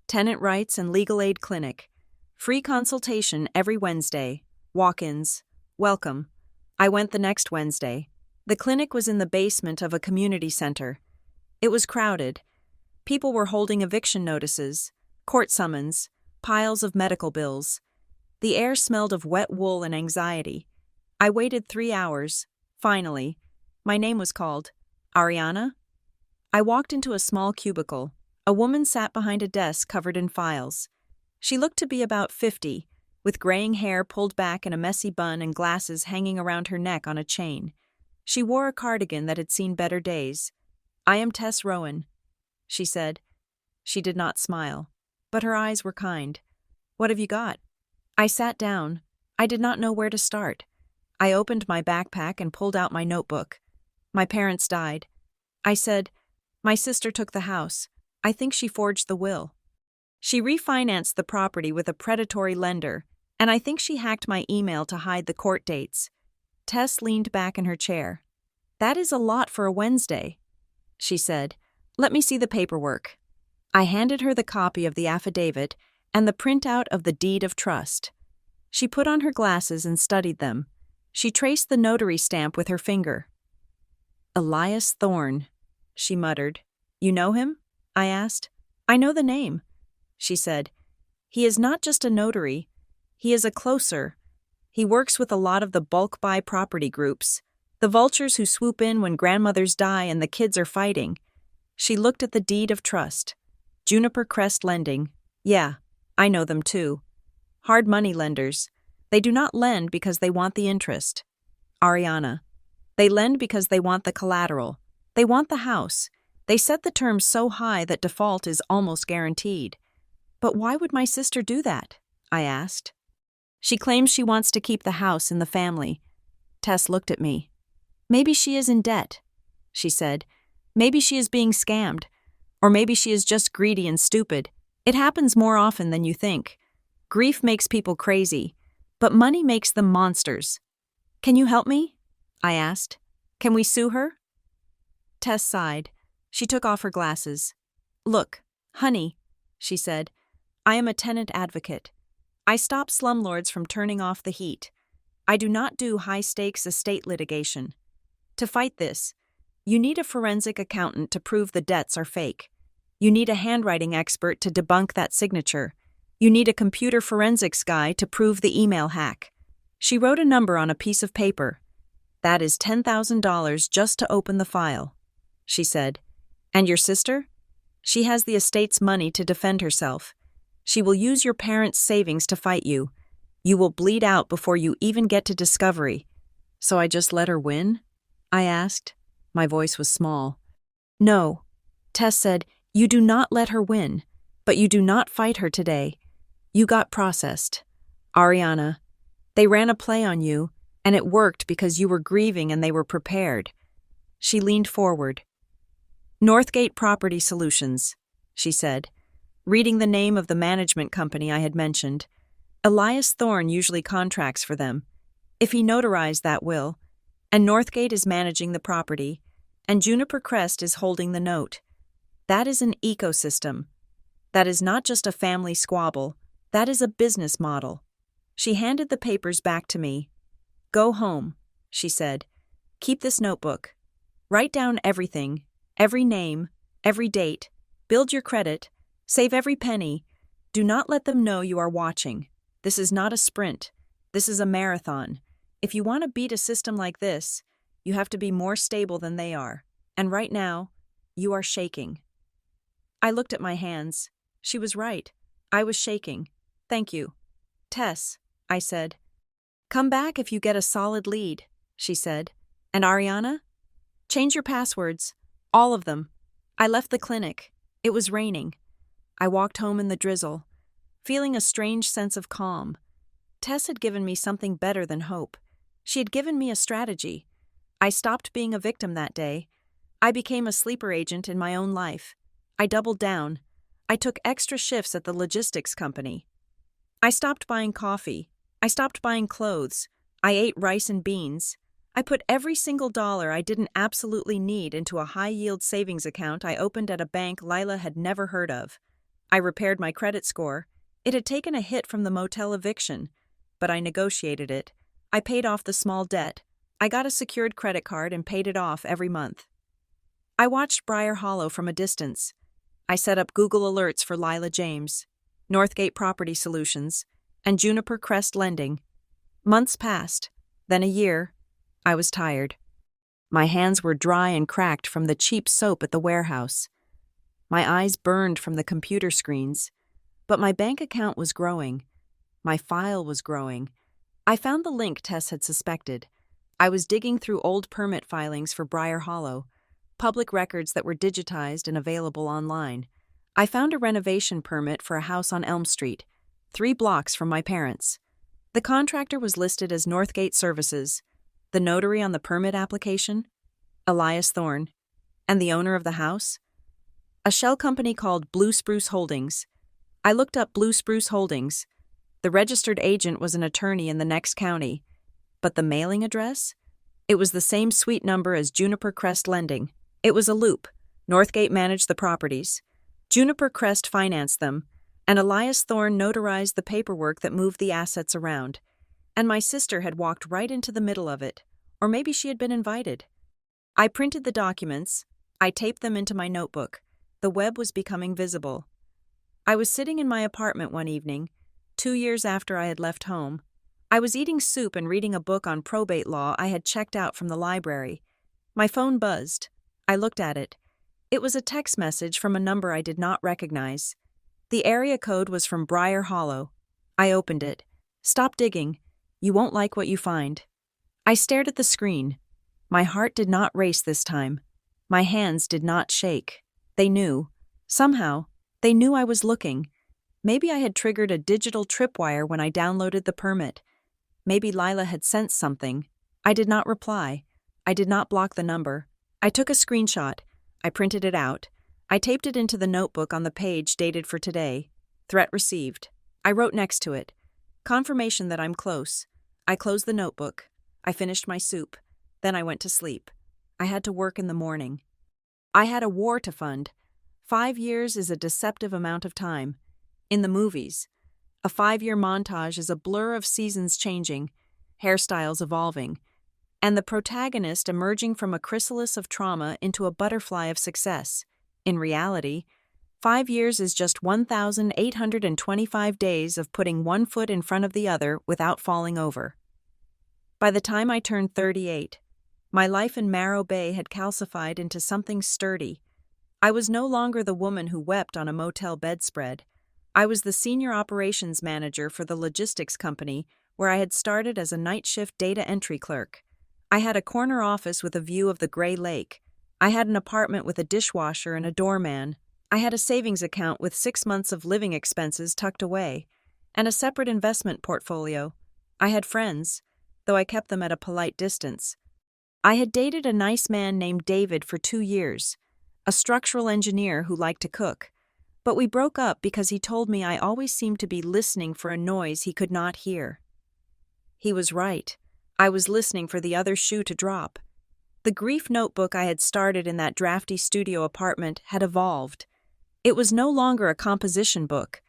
Tenant rights and legal aid clinic. Free consultation every Wednesday. Walk-ins. Welcome. I went the next Wednesday. The clinic was in the basement of a community center. It was crowded. People were holding eviction notices, court summons, piles of medical bills. The air smelled of wet wool and anxiety. I waited 3 hours. Finally, my name was called. Ariana? I walked into a small cubicle. A woman sat behind a desk covered in files. She looked to be about 50, with graying hair pulled back in a messy bun and glasses hanging around her neck on a chain. She wore a cardigan that had seen better days. "I am Tess Rowan," she said. She did not smile, but her eyes were kind. "What have you got?" I sat down. I did not know where to start. I opened my backpack and pulled out my notebook. My parents died. I said, "My sister took the house. I think she forged the will. She refinanced the property with a predatory lender, and I think she hacked my email to hide the court dates." Tess leaned back in her chair. "That is a lot for a Wednesday," she said. "Let me see the paperwork." I handed her the copy of the affidavit and the printout of the deed of trust. She put on her glasses and studied them. She traced the notary stamp with her finger. "Elias Thorne," she muttered. "You know him?" I asked. "I know the name," she said. "He is not just a notary. He is a closer. He works with a lot of the bulk buy property groups, the vultures who swoop in when grandmothers die and the kids are fighting. She looked at the deed of trust. Juniper Crest Lending. Yeah, I know them too. Hard money lenders. They do not lend because they want the interest. Ariana. They lend because they want the collateral. They want the house. They set the terms so high that default is almost guaranteed. But why would my sister do that? I asked. She claims she wants to keep the house in the family. Tess looked at me. Maybe she is in debt, she said. Maybe she is being scammed. Or maybe she is just greedy and stupid. It happens more often than you think. Grief makes people crazy, but money makes them monsters. Can you help me? I asked. Can we sue her? Tess sighed. She took off her glasses. Look, honey, she said, I am a tenant advocate. I stop slumlords from turning off the heat. I do not do high-stakes estate litigation. To fight this, you need a forensic accountant to prove the debts are fake. You need a handwriting expert to debunk that signature. You need a computer forensics guy to prove the email hack. She wrote a number on a piece of paper. That is $10,000 just to open the file, she said. And your sister? She has the estate's money to defend herself. She will use your parents' savings to fight you. You will bleed out before you even get to discovery. So I just let her win? I asked. My voice was small. No, Tess said, you do not let her win, but you do not fight her today. You got processed. Ariana, they ran a play on you, and it worked because you were grieving and they were prepared. She leaned forward. Northgate Property Solutions, she said, reading the name of the management company I had mentioned. Elias Thorne usually contracts for them. If he notarized that will, and Northgate is managing the property, and Juniper Crest is holding the note. That is an ecosystem. That is not just a family squabble. That is a business model. She handed the papers back to me. Go home, she said. Keep this notebook. Write down everything, every name, every date. Build your credit. Save every penny. Do not let them know you are watching. This is not a sprint. This is a marathon. If you want to beat a system like this, you have to be more stable than they are. And right now, you are shaking. I looked at my hands. She was right. I was shaking. Thank you. Tess, I said. Come back if you get a solid lead, she said. And Ariana? Change your passwords. All of them. I left the clinic. It was raining. I walked home in the drizzle, feeling a strange sense of calm. Tess had given me something better than hope. She had given me a strategy. I stopped being a victim that day. I became a sleeper agent in my own life. I doubled down. I took extra shifts at the logistics company. I stopped buying coffee. I stopped buying clothes. I ate rice and beans. I put every single dollar I didn't absolutely need into a high-yield savings account I opened at a bank Lila had never heard of. I repaired my credit score. It had taken a hit from the motel eviction, but I negotiated it. I paid off the small debt. I got a secured credit card and paid it off every month. I watched Briar Hollow from a distance. I set up Google alerts for Lila James, Northgate Property Solutions, and Juniper Crest Lending. Months passed, then a year. I was tired. My hands were dry and cracked from the cheap soap at the warehouse. My eyes burned from the computer screens, but my bank account was growing. My file was growing. I found the link Tess had suspected. I was digging through old permit filings for Briar Hollow, public records that were digitized and available online. I found a renovation permit for a house on Elm Street, 3 blocks from my parents'. The contractor was listed as Northgate Services, the notary on the permit application, Elias Thorne, and the owner of the house, a shell company called Blue Spruce Holdings. I looked up Blue Spruce Holdings. The registered agent was an attorney in the next county, but the mailing address? It was the same suite number as Juniper Crest Lending. It was a loop. Northgate managed the properties. Juniper Crest financed them, and Elias Thorne notarized the paperwork that moved the assets around. And my sister had walked right into the middle of it, or maybe she had been invited. I printed the documents. I taped them into my notebook. The web was becoming visible. I was sitting in my apartment one evening, 2 years after I had left home. I was eating soup and reading a book on probate law I had checked out from the library. My phone buzzed. I looked at it. It was a text message from a number I did not recognize. The area code was from Briar Hollow. I opened it. "Stop digging. You won't like what you find." I stared at the screen. My heart did not race this time. My hands did not shake. They knew. Somehow, they knew I was looking. Maybe I had triggered a digital tripwire when I downloaded the permit. Maybe Lila had sensed something. I did not reply. I did not block the number. I took a screenshot. I printed it out. I taped it into the notebook on the page dated for today. Threat received. I wrote next to it. Confirmation that I'm close. I closed the notebook. I finished my soup. Then I went to sleep. I had to work in the morning. I had a war to fund. 5 years is a deceptive amount of time. In the movies, a 5-year montage is a blur of seasons changing, hairstyles evolving, and the protagonist emerging from a chrysalis of trauma into a butterfly of success. In reality, 5 years is just 1,825 days of putting one foot in front of the other without falling over. By the time I turned 38, my life in Morro Bay had calcified into something sturdy. I was no longer the woman who wept on a motel bedspread. I was the senior operations manager for the logistics company where I had started as a night shift data entry clerk. I had a corner office with a view of the Gray Lake. I had an apartment with a dishwasher and a doorman. I had a savings account with 6 months of living expenses tucked away, and a separate investment portfolio. I had friends, though I kept them at a polite distance. I had dated a nice man named David for 2 years, a structural engineer who liked to cook. But we broke up because he told me I always seemed to be listening for a noise he could not hear. He was right. I was listening for the other shoe to drop. The grief notebook I had started in that drafty studio apartment had evolved. It was no longer a composition book.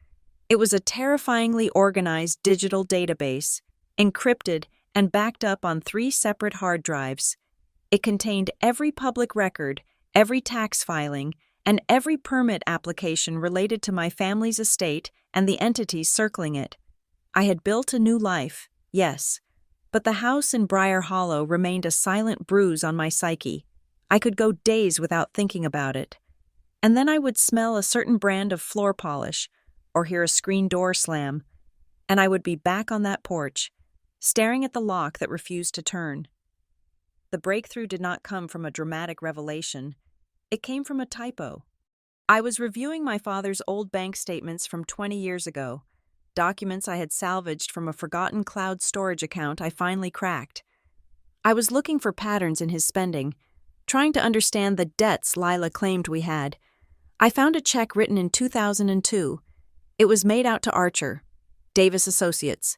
It was a terrifyingly organized digital database, encrypted and backed up on 3 separate hard drives. It contained every public record, every tax filing, and every permit application related to my family's estate and the entities circling it. I had built a new life, yes, but the house in Briar Hollow remained a silent bruise on my psyche. I could go days without thinking about it. And then I would smell a certain brand of floor polish, or hear a screen door slam, and I would be back on that porch, staring at the lock that refused to turn. The breakthrough did not come from a dramatic revelation. It came from a typo. I was reviewing my father's old bank statements from 20 years ago, documents I had salvaged from a forgotten cloud storage account I finally cracked. I was looking for patterns in his spending, trying to understand the debts Lila claimed we had. I found a check written in 2002. It was made out to Archer, Davis Associates.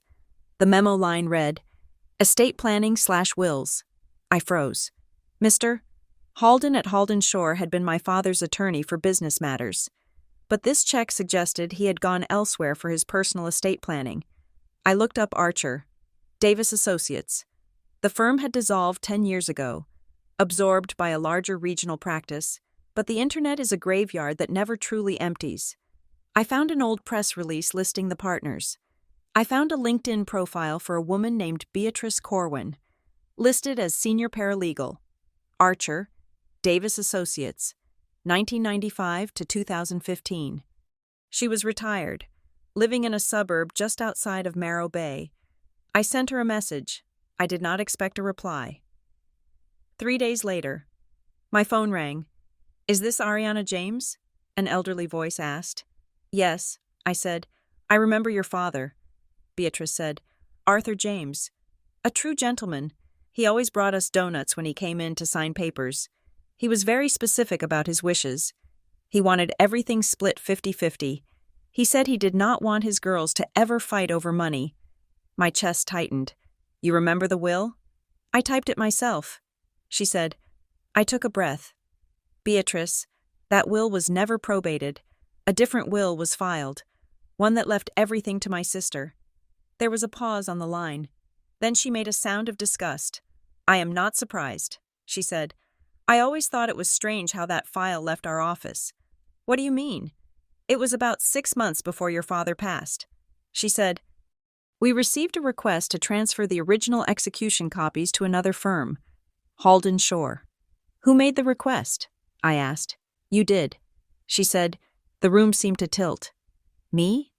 The memo line read, "Estate planning/wills." I froze. "Mr. Halden at Halden Shore had been my father's attorney for business matters, but this check suggested he had gone elsewhere for his personal estate planning. I looked up Archer, Davis Associates. The firm had dissolved 10 years ago, absorbed by a larger regional practice, but the internet is a graveyard that never truly empties. I found an old press release listing the partners. I found a LinkedIn profile for a woman named Beatrice Corwin, listed as senior paralegal. Archer, Davis Associates, 1995 to 2015. She was retired, living in a suburb just outside of Morro Bay. I sent her a message. I did not expect a reply. 3 days later, my phone rang. "Is this Ariana James?" an elderly voice asked. "Yes," I said. "I remember your father." Beatrice said, "Arthur James. A true gentleman. He always brought us donuts when he came in to sign papers. He was very specific about his wishes. He wanted everything split 50-50. He said he did not want his girls to ever fight over money." My chest tightened. "You remember the will?" "I typed it myself." She said. I took a breath. "Beatrice, that will was never probated. A different will was filed, one that left everything to my sister." There was a pause on the line. Then she made a sound of disgust. "I am not surprised," she said. "I always thought it was strange how that file left our office." "What do you mean?" "It was about 6 months before your father passed." She said, We received a request to transfer the original execution copies to another firm, Halden Shore. Who made the request? I asked. You did. She said. The room seemed to tilt. Me?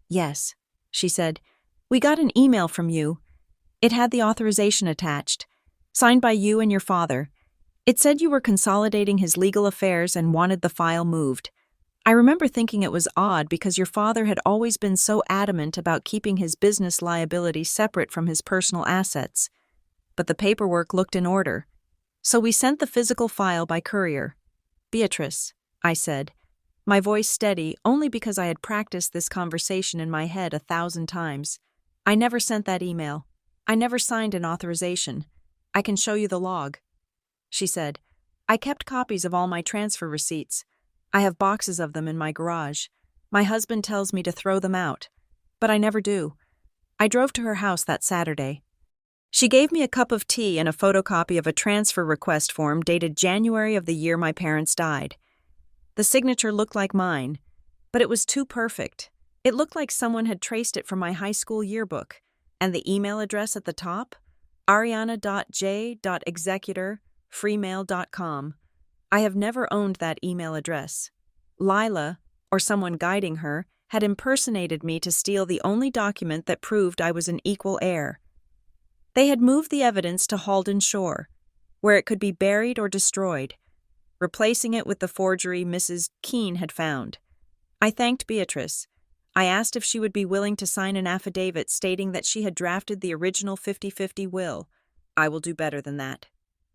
Yes, she said. We got an email from you. It had the authorization attached, signed by you and your father. It said you were consolidating his legal affairs and wanted the file moved. I remember thinking it was odd because your father had always been so adamant about keeping his business liability separate from his personal assets. But the paperwork looked in order. So we sent the physical file by courier. Beatrice, I said, my voice steady only because I had practiced this conversation in my head 1,000 times. I never sent that email. I never signed an authorization. I can show you the log. She said, I kept copies of all my transfer receipts. I have boxes of them in my garage. My husband tells me to throw them out, but I never do. I drove to her house that Saturday. She gave me a cup of tea and a photocopy of a transfer request form dated January of the year my parents died. The signature looked like mine, but it was too perfect. It looked like someone had traced it from my high school yearbook, and the email address at the top? ariana.j.executor@freemail.com. I have never owned that email address. Lila, or someone guiding her, had impersonated me to steal the only document that proved I was an equal heir. They had moved the evidence to Halden Shore, where it could be buried or destroyed, replacing it with the forgery Mrs. Keene had found. I thanked Beatrice. I asked if she would be willing to sign an affidavit stating that she had drafted the original 50-50 will. I will do better than that,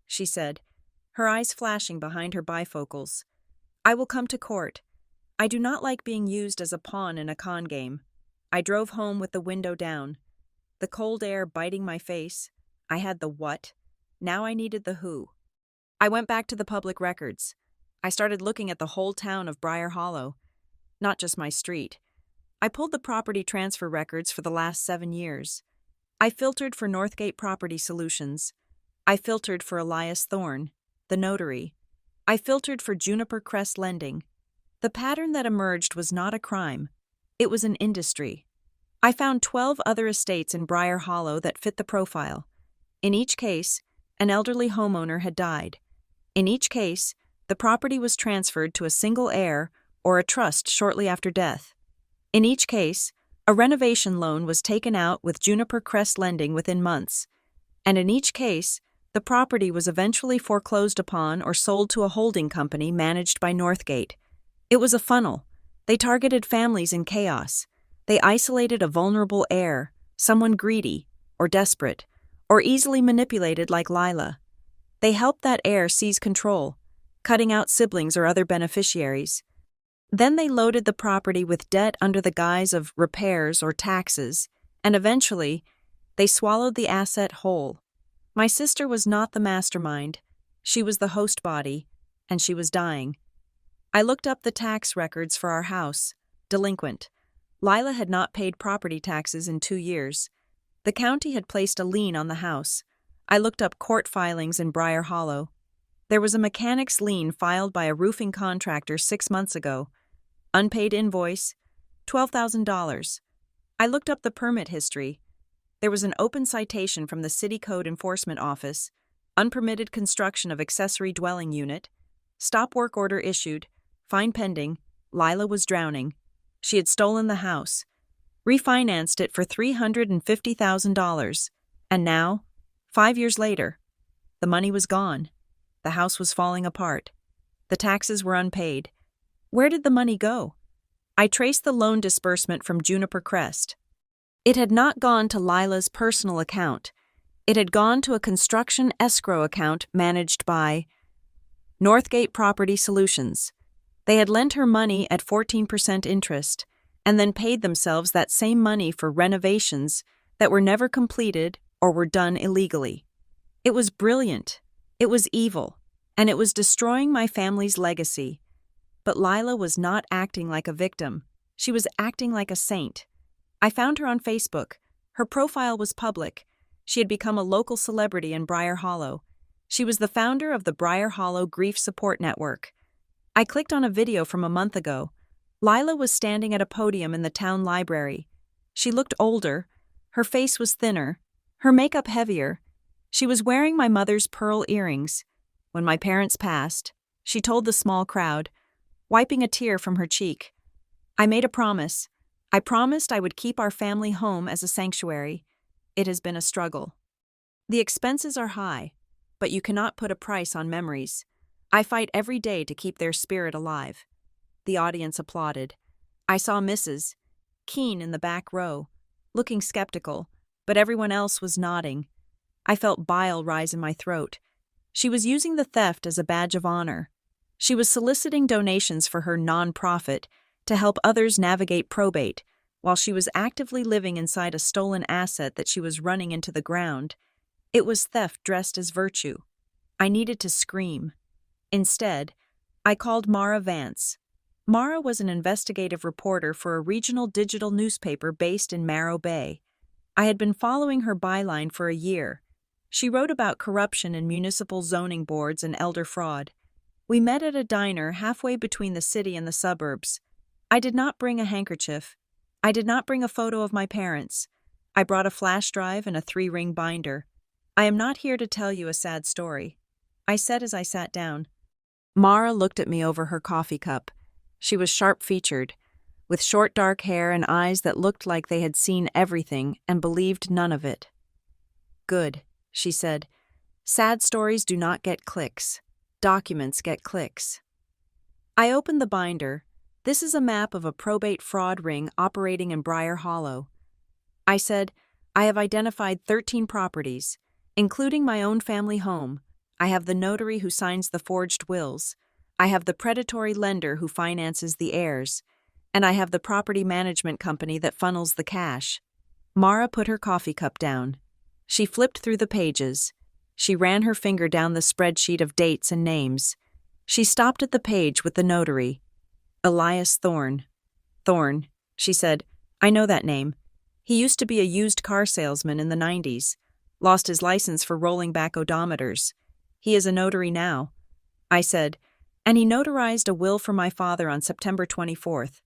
she said, her eyes flashing behind her bifocals. I will come to court. I do not like being used as a pawn in a con game. I drove home with the window down. The cold air biting my face. I had the what. Now I needed the who. I went back to the public records. I started looking at the whole town of Briar Hollow, not just my street. I pulled the property transfer records for the last 7 years. I filtered for Northgate Property Solutions. I filtered for Elias Thorne, the notary. I filtered for Juniper Crest Lending. The pattern that emerged was not a crime. It was an industry. I found 12 other estates in Briar Hollow that fit the profile. In each case, an elderly homeowner had died. In each case, the property was transferred to a single heir or a trust shortly after death. In each case, a renovation loan was taken out with Juniper Crest Lending within months. And in each case, the property was eventually foreclosed upon or sold to a holding company managed by Northgate. It was a funnel. They targeted families in chaos. They isolated a vulnerable heir, someone greedy or desperate, or easily manipulated like Lila. They helped that heir seize control, cutting out siblings or other beneficiaries. Then they loaded the property with debt under the guise of repairs or taxes, and eventually, they swallowed the asset whole. My sister was not the mastermind. She was the host body, and she was dying. I looked up the tax records for our house. Delinquent. Lila had not paid property taxes in 2 years. The county had placed a lien on the house. I looked up court filings in Briar Hollow. There was a mechanic's lien filed by a roofing contractor 6 months ago. Unpaid invoice, $12,000. I looked up the permit history. There was an open citation from the City Code Enforcement Office, unpermitted construction of accessory dwelling unit, stop work order issued, fine pending, Lila was drowning. She had stolen the house, refinanced it for $350,000, and now, 5 years later, the money was gone. The house was falling apart. The taxes were unpaid. Where did the money go? I traced the loan disbursement from Juniper Crest. It had not gone to Lila's personal account. It had gone to a construction escrow account managed by Northgate Property Solutions. They had lent her money at 14% interest and then paid themselves that same money for renovations that were never completed or were done illegally. It was brilliant. It was evil. And it was destroying my family's legacy. But Lila was not acting like a victim. She was acting like a saint. I found her on Facebook. Her profile was public. She had become a local celebrity in Briar Hollow. She was the founder of the Briar Hollow Grief Support Network. I clicked on a video from a month ago. Lila was standing at a podium in the town library. She looked older, Her face was thinner, her makeup heavier. She was wearing my mother's pearl earrings. When my parents passed, she told the small crowd, wiping a tear from her cheek, "I made a promise. I promised I would keep our family home as a sanctuary. It has been a struggle. The expenses are high, but you cannot put a price on memories. I fight every day to keep their spirit alive." The audience applauded. I saw Mrs. Keene in the back row, looking skeptical, but everyone else was nodding. I felt bile rise in my throat. She was using the theft as a badge of honor. She was soliciting donations for her non-profit to help others navigate probate, while she was actively living inside a stolen asset that she was running into the ground. It was theft dressed as virtue. I needed to scream. Instead, I called Mara Vance. Mara was an investigative reporter for a regional digital newspaper based in Morro Bay. I had been following her byline for a year. She wrote about corruption in municipal zoning boards and elder fraud. We met at a diner halfway between the city and the suburbs. I did not bring a handkerchief. I did not bring a photo of my parents. I brought a flash drive and a 3-ring binder. "I am not here to tell you a sad story," I said as I sat down. Mara looked at me over her coffee cup. She was sharp-featured, with short dark hair and eyes that looked like they had seen everything and believed none of it. "Good," she said. "Sad stories do not get clicks. Documents get clicks." I opened the binder. This is a map of a probate fraud ring operating in Briar Hollow. I said, "I have identified 13 properties, including my own family home. I have the notary who signs the forged wills. I have the predatory lender who finances the heirs. And I have the property management company that funnels the cash." Mara put her coffee cup down. She flipped through the pages. She ran her finger down the spreadsheet of dates and names. She stopped at the page with the notary. "Elias Thorne." "Thorne," she said. "I know that name. He used to be a used car salesman in the 90s. Lost his license for rolling back odometers. He is a notary now." I said, "And he notarized a will for my father on September 24th,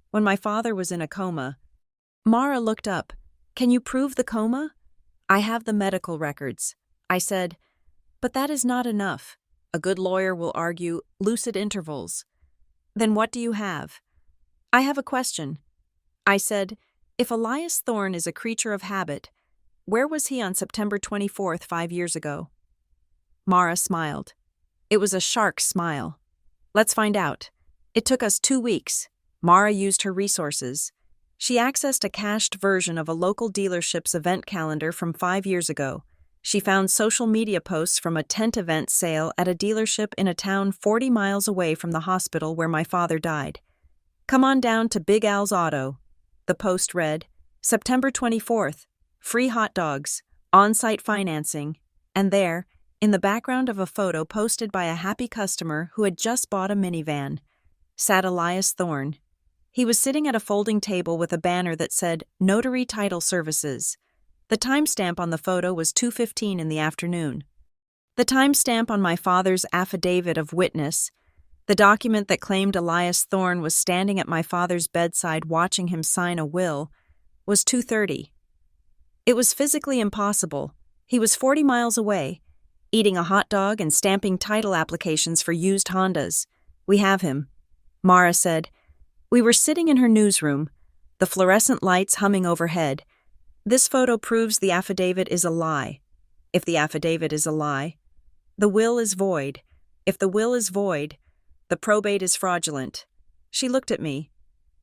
when my father was in a coma." Mara looked up. "Can you prove the coma?" "I have the medical records." I said, "But that is not enough. A good lawyer will argue lucid intervals." "Then what do you have?" "I have a question." I said, "If Elias Thorne is a creature of habit, where was he on September 24th 5 years ago?" Mara smiled. It was a shark smile. "Let's find out. It took us 2 weeks. Mara used her resources. She accessed a cached version of a local dealership's event calendar from 5 years ago. She found social media posts from a tent event sale at a dealership in a town 40 miles away from the hospital where my father died. "Come on down to Big Al's Auto." The post read, "September 24th, free hot dogs, on-site financing," and there, in the background of a photo posted by a happy customer who had just bought a minivan, sat Elias Thorne. He was sitting at a folding table with a banner that said, "Notary Title Services." The timestamp on the photo was 2:15 in the afternoon. The timestamp on my father's affidavit of witness, the document that claimed Elias Thorne was standing at my father's bedside watching him sign a will, was 2:30. It was physically impossible. He was 40 miles away, eating a hot dog and stamping title applications for used Hondas. "We have him," Mara said. We were sitting in her newsroom, the fluorescent lights humming overhead. "This photo proves the affidavit is a lie. If the affidavit is a lie, the will is void. If the will is void, the probate is fraudulent." She looked at me.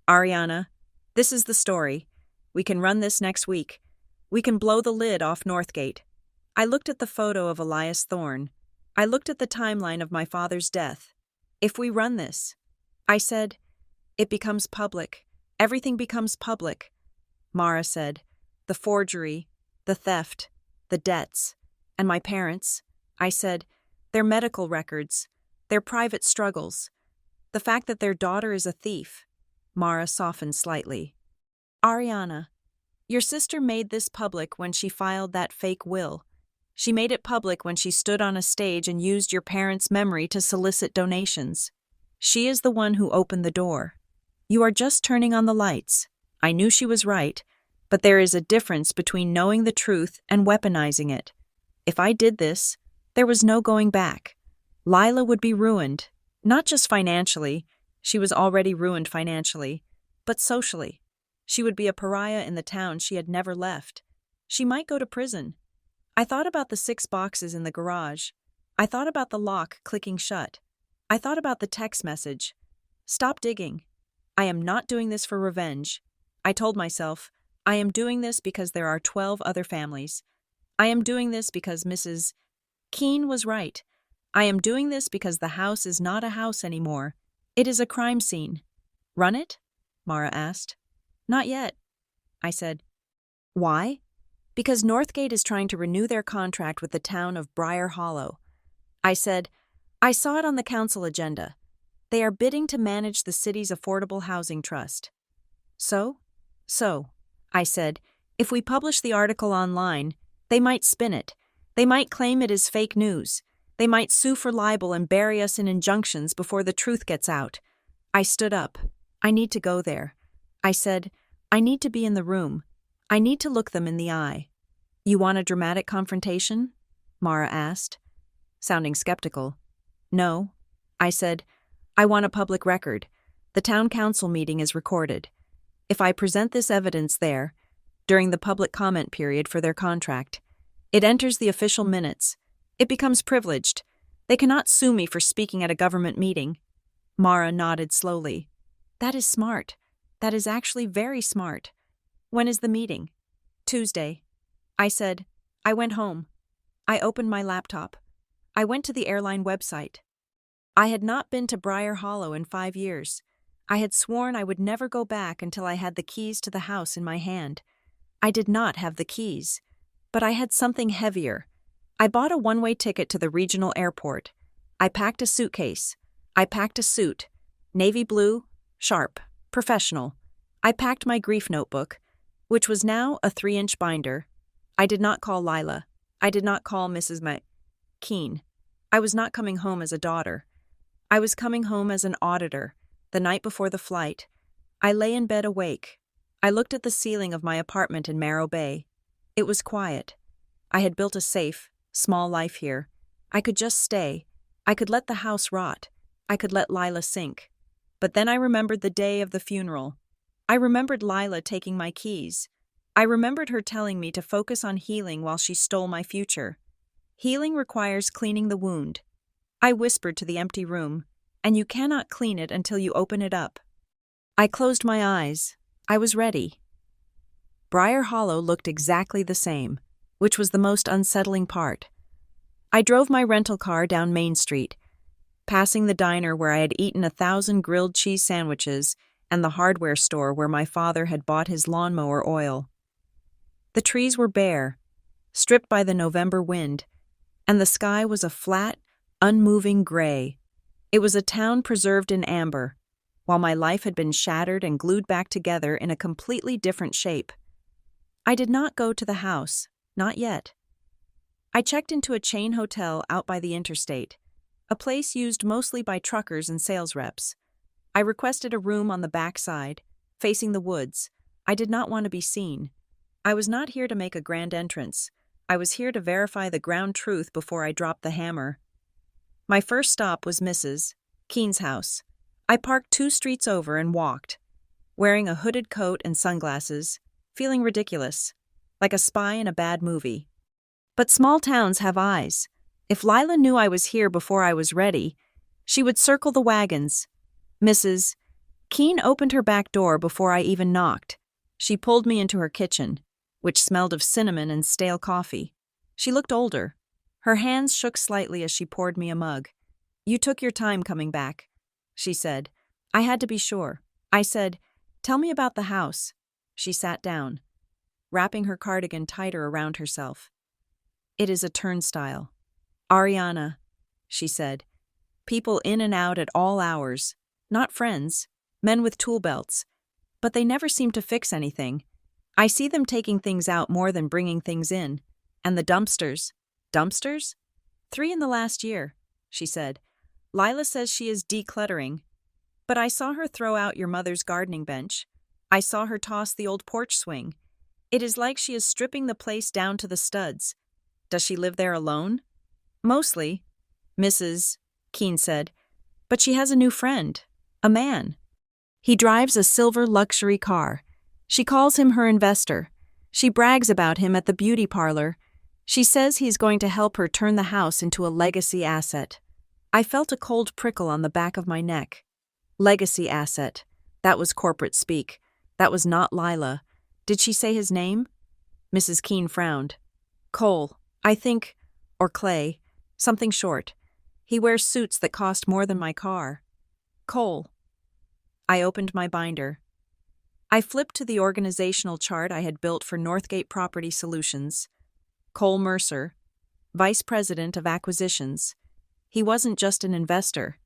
"Ariana, this is the story. We can run this next week. We can blow the lid off Northgate." I looked at the photo of Elias Thorne. I looked at the timeline of my father's death. "If we run this," I said, "it becomes public. Everything becomes public." Mara said, "The forgery, the theft, the debts, and my parents," I said, "their medical records, their private struggles, the fact that their daughter is a thief." Mara softened slightly. "Ariana, your sister made this public when she filed that fake will. She made it public when she stood on a stage and used your parents' memory to solicit donations. She is the one who opened the door. You are just turning on the lights." I knew she was right, But there is a difference between knowing the truth and weaponizing it. If I did this, there was no going back. Lila would be ruined, not just financially, she was already ruined financially, but socially. She would be a pariah in the town she had never left. She might go to prison. I thought about the 6 boxes in the garage. I thought about the lock clicking shut. I thought about the text message. Stop digging. I am not doing this for revenge. I told myself, I am doing this because there are 12 other families. I am doing this because Mrs. Keene was right. I am doing this because the house is not a house anymore. It is a crime scene. Run it? Mara asked. Not yet, I said. Why? Because Northgate is trying to renew their contract with the town of Briar Hollow. I said, I saw it on the council agenda. They are bidding to manage the city's affordable housing trust. So, I said, if we publish the article online, they might spin it. They might claim it is fake news. They might sue for libel and bury us in injunctions before the truth gets out. I stood up. I need to go there. I said, I need to be in the room. I need to look them in the eye. You want a dramatic confrontation? Mara asked, sounding skeptical. No, I said, I want a public record. The town council meeting is recorded. If I present this evidence there, during the public comment period for their contract, it enters the official minutes. It becomes privileged. They cannot sue me for speaking at a government meeting. Mara nodded slowly. That is smart. That is actually very smart. When is the meeting? Tuesday. I said, I went home. I opened my laptop. I went to the airline website. I had not been to Briar Hollow in 5 years. I had sworn I would never go back until I had the keys to the house in my hand. I did not have the keys, but I had something heavier. I bought a one-way ticket to the regional airport. I packed a suitcase. I packed a suit. Navy blue, sharp, professional. I packed my grief notebook, which was now a 3-inch binder. I did not call Lila. I did not call Mrs. Keene. I was not coming home as a daughter. I was coming home as an auditor. The night before the flight, I lay in bed awake. I looked at the ceiling of my apartment in Marrow Bay. It was quiet. I had built a safe, small life here. I could just stay. I could let the house rot. I could let Lila sink. But then I remembered the day of the funeral. I remembered Lila taking my keys. I remembered her telling me to focus on healing while she stole my future. Healing requires cleaning the wound. I whispered to the empty room, and you cannot clean it until you open it up. I closed my eyes. I was ready. Briar Hollow looked exactly the same, which was the most unsettling part. I drove my rental car down Main Street, passing the diner where I had eaten 1,000 grilled cheese sandwiches and the hardware store where my father had bought his lawnmower oil. The trees were bare, stripped by the November wind, and the sky was a flat, unmoving gray. It was a town preserved in amber, while my life had been shattered and glued back together in a completely different shape. I did not go to the house, not yet. I checked into a chain hotel out by the interstate, a place used mostly by truckers and sales reps. I requested a room on the back side, facing the woods. I did not want to be seen. I was not here to make a grand entrance. I was here to verify the ground truth before I dropped the hammer. My first stop was Mrs. Keene's house. I parked 2 streets over and walked, wearing a hooded coat and sunglasses, feeling ridiculous, like a spy in a bad movie. But small towns have eyes. If Lila knew I was here before I was ready, she would circle the wagons. Mrs. Keene opened her back door before I even knocked. She pulled me into her kitchen, which smelled of cinnamon and stale coffee. She looked older. Her hands shook slightly as she poured me a mug. You took your time coming back, she said. I had to be sure. I said, tell me about the house. She sat down, wrapping her cardigan tighter around herself. It is a turnstile. Ariana, she said. People in and out at all hours. Not friends, men with tool belts. But they never seem to fix anything. I see them taking things out more than bringing things in. And the dumpsters. Dumpsters? 3 in the last year, she said. Lila says she is decluttering. But I saw her throw out your mother's gardening bench. I saw her toss the old porch swing. It is like she is stripping the place down to the studs. Does she live there alone? Mostly, Mrs. Keene said, but she has a new friend, a man. He drives a silver luxury car. She calls him her investor. She brags about him at the beauty parlor. She says he's going to help her turn the house into a legacy asset. I felt a cold prickle on the back of my neck. Legacy asset. That was corporate speak. That was not Lila. Did she say his name? Mrs. Keene frowned. Cole, I think, or Clay, something short. He wears suits that cost more than my car. Cole. I opened my binder. I flipped to the organizational chart I had built for Northgate Property Solutions. Cole Mercer, Vice President of Acquisitions. He wasn't just an investor.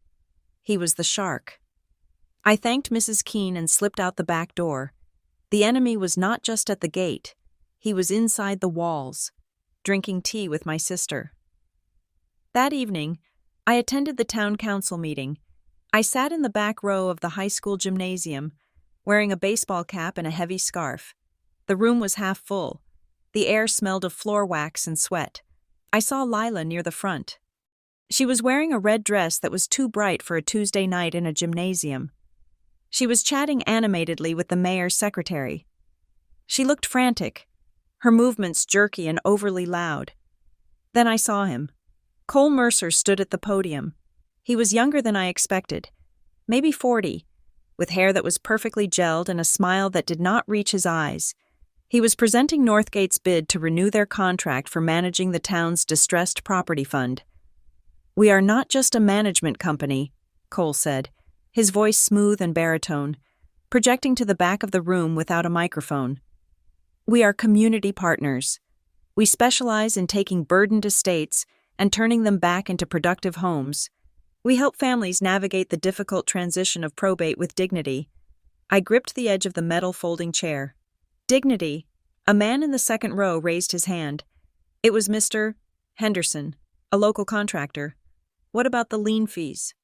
He was the shark. I thanked Mrs. Keene and slipped out the back door. The enemy was not just at the gate. He was inside the walls, drinking tea with my sister. That evening, I attended the town council meeting. I sat in the back row of the high school gymnasium, wearing a baseball cap and a heavy scarf. The room was half full. The air smelled of floor wax and sweat. I saw Lila near the front. She was wearing a red dress that was too bright for a Tuesday night in a gymnasium. She was chatting animatedly with the mayor's secretary. She looked frantic, her movements jerky and overly loud. Then I saw him. Cole Mercer stood at the podium. He was younger than I expected, maybe 40, with hair that was perfectly gelled and a smile that did not reach his eyes. He was presenting Northgate's bid to renew their contract for managing the town's distressed property fund. We are not just a management company, Cole said, his voice smooth and baritone, projecting to the back of the room without a microphone. We are community partners. We specialize in taking burdened estates and turning them back into productive homes. We help families navigate the difficult transition of probate with dignity. I gripped the edge of the metal folding chair. Dignity. A man in the second row raised his hand. It was Mr. Henderson, a local contractor. What about the lien fees?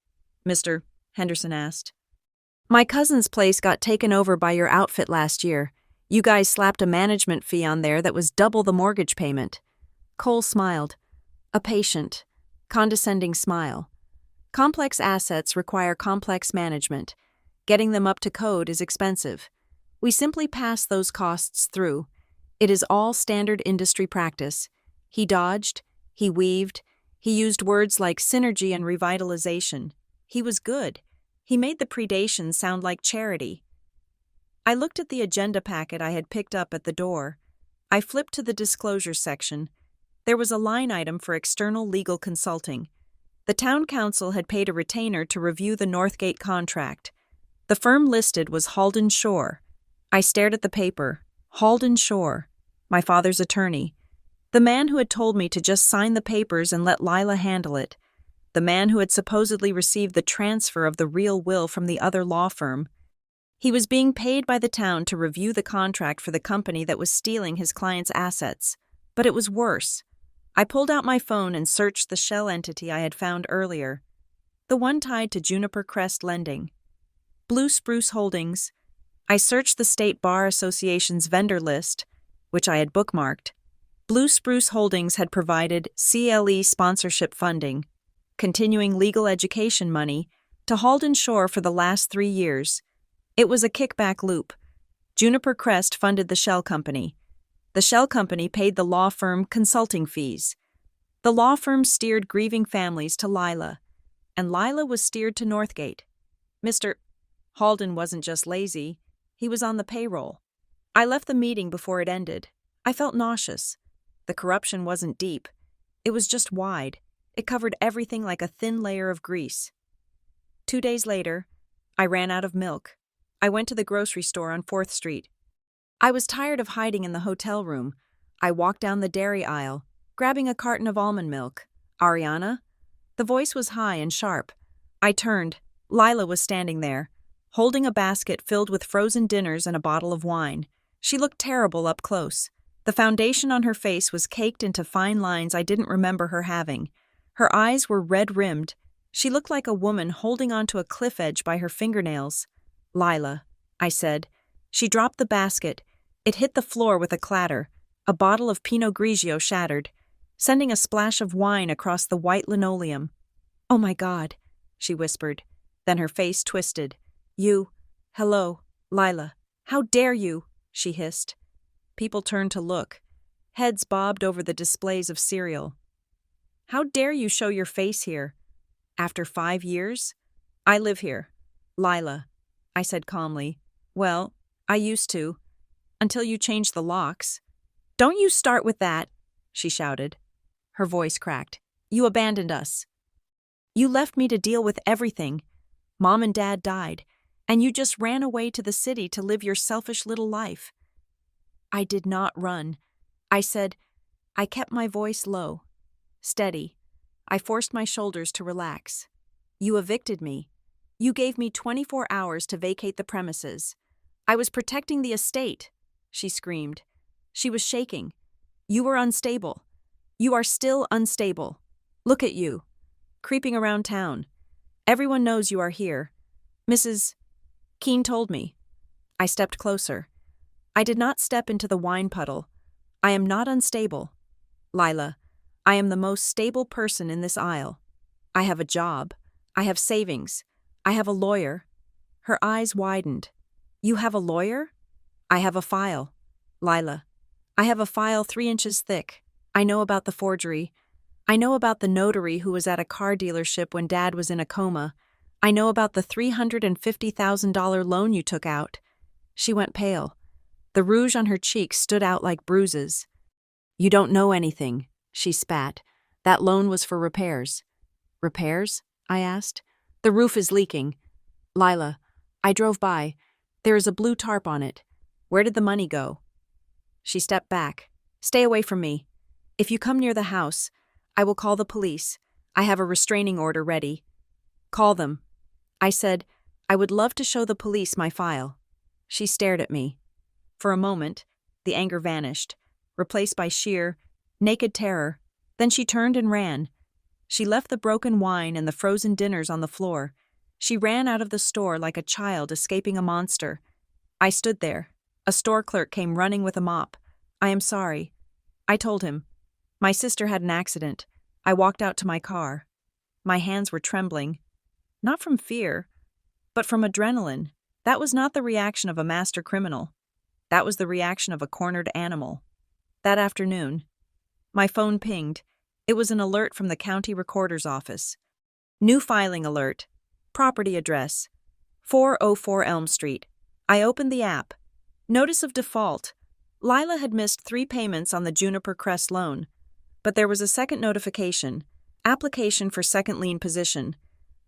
Mr. Henderson asked. My cousin's place got taken over by your outfit last year. You guys slapped a management fee on there that was double the mortgage payment. Cole smiled. A patient, condescending smile. Complex assets require complex management. Getting them up to code is expensive. We simply pass those costs through. It is all standard industry practice. He dodged, he weaved, he used words like synergy and revitalization. He was good. He made the predation sound like charity. I looked at the agenda packet I had picked up at the door. I flipped to the disclosure section. There was a line item for external legal consulting. The town council had paid a retainer to review the Northgate contract. The firm listed was Halden Shore. I stared at the paper. Halden Shore, my father's attorney. The man who had told me to just sign the papers and let Lila handle it. The man who had supposedly received the transfer of the real will from the other law firm. He was being paid by the town to review the contract for the company that was stealing his client's assets. But it was worse. I pulled out my phone and searched the shell entity I had found earlier. The one tied to Juniper Crest Lending. Blue Spruce Holdings. I searched the State Bar Association's vendor list, which I had bookmarked. Blue Spruce Holdings had provided CLE sponsorship funding, continuing legal education money, to Halden Shore for the last 3 years. It was a kickback loop. Juniper Crest funded the shell company. The shell company paid the law firm consulting fees. The law firm steered grieving families to Lila, and Lila was steered to Northgate. Mr. Halden wasn't just lazy, he was on the payroll. I left the meeting before it ended. I felt nauseous. The corruption wasn't deep. It was just wide. It covered everything like a thin layer of grease. 2 days later, I ran out of milk. I went to the grocery store on 4th Street. I was tired of hiding in the hotel room. I walked down the dairy aisle, grabbing a carton of almond milk. Ariana? The voice was high and sharp. I turned. Lila was standing there, holding a basket filled with frozen dinners and a bottle of wine. She looked terrible up close. The foundation on her face was caked into fine lines I didn't remember her having. Her eyes were red-rimmed. She looked like a woman holding onto a cliff edge by her fingernails. Lila, I said. She dropped the basket. It hit the floor with a clatter. A bottle of Pinot Grigio shattered, sending a splash of wine across the white linoleum. "Oh my God," she whispered. Then her face twisted. Hello, Lila. How dare you?" she hissed. People turned to look. Heads bobbed over the displays of cereal. "How dare you show your face here? After 5 years? I live here, Lila," I said calmly. "Well, I used to. Until you changed the locks." "Don't you start with that," she shouted. Her voice cracked. "You abandoned us. You left me to deal with everything. Mom and Dad died, and you just ran away to the city to live your selfish little life." "I did not run," I said. I kept my voice low, steady. I forced my shoulders to relax. "You evicted me. You gave me 24 hours to vacate the premises. I was protecting the estate," she screamed. She was shaking. "You were unstable. You are still unstable. Look at you, creeping around town. Everyone knows you are here. Mrs. Keene told me." I stepped closer. I did not step into the wine puddle. "I am not unstable, Lila. I am the most stable person in this aisle. I have a job. I have savings. I have a lawyer." Her eyes widened. "You have a lawyer?" "I have a file, Lila. I have a file 3 inches thick. I know about the forgery. I know about the notary who was at a car dealership when Dad was in a coma. I know about the $350,000 loan you took out." She went pale. The rouge on her cheeks stood out like bruises. "You don't know anything," she spat. "That loan was for repairs." "Repairs?" I asked. "The roof is leaking. Lila, I drove by. There is a blue tarp on it. Where did the money go?" She stepped back. "Stay away from me. If you come near the house, I will call the police. I have a restraining order ready." "Call them." I said, "I would love to show the police my file." She stared at me. For a moment, the anger vanished, replaced by sheer, naked terror. Then she turned and ran. She left the broken wine and the frozen dinners on the floor. She ran out of the store like a child escaping a monster. I stood there. A store clerk came running with a mop. "I am sorry." I told him. "My sister had an accident." I walked out to my car. My hands were trembling. Not from fear, but from adrenaline. That was not the reaction of a master criminal. That was the reaction of a cornered animal. That afternoon, my phone pinged. It was an alert from the county recorder's office. "New filing alert. Property address. 404 Elm Street." I opened the app. Notice of default. Lila had missed 3 payments on the Juniper Crest loan. But there was a second notification. Application for second lien position.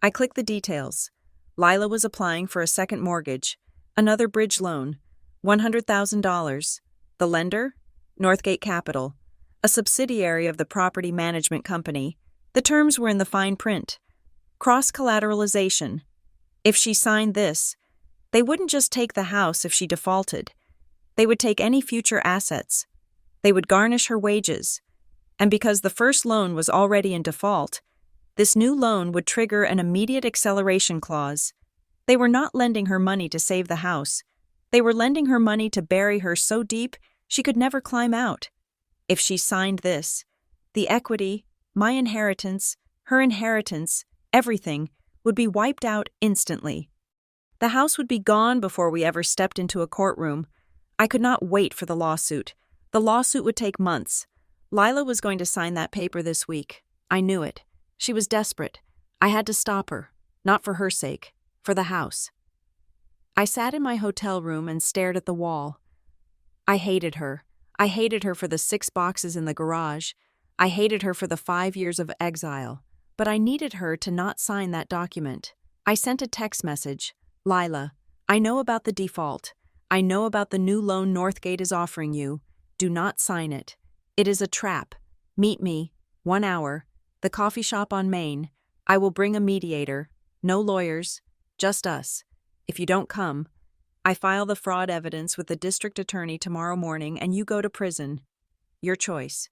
I clicked the details. Lila was applying for a second mortgage. Another bridge loan. $100,000. The lender? Northgate Capital, a subsidiary of the property management company. The terms were in the fine print. Cross-collateralization. If she signed this, they wouldn't just take the house if she defaulted. They would take any future assets. They would garnish her wages. And because the first loan was already in default, this new loan would trigger an immediate acceleration clause. They were not lending her money to save the house. They were lending her money to bury her so deep she could never climb out. If she signed this, the equity, my inheritance, her inheritance, everything, would be wiped out instantly. The house would be gone before we ever stepped into a courtroom. I could not wait for the lawsuit. The lawsuit would take months. Lila was going to sign that paper this week. I knew it. She was desperate. I had to stop her, not for her sake, for the house. I sat in my hotel room and stared at the wall. I hated her. I hated her for the 6 boxes in the garage. I hated her for the 5 years of exile. But I needed her to not sign that document. I sent a text message. "Lila, I know about the default. I know about the new loan Northgate is offering you. Do not sign it. It is a trap. Meet me, 1 hour, the coffee shop on Main. I will bring a mediator. No lawyers, just us. If you don't come, I file the fraud evidence with the district attorney tomorrow morning and you go to prison. Your choice."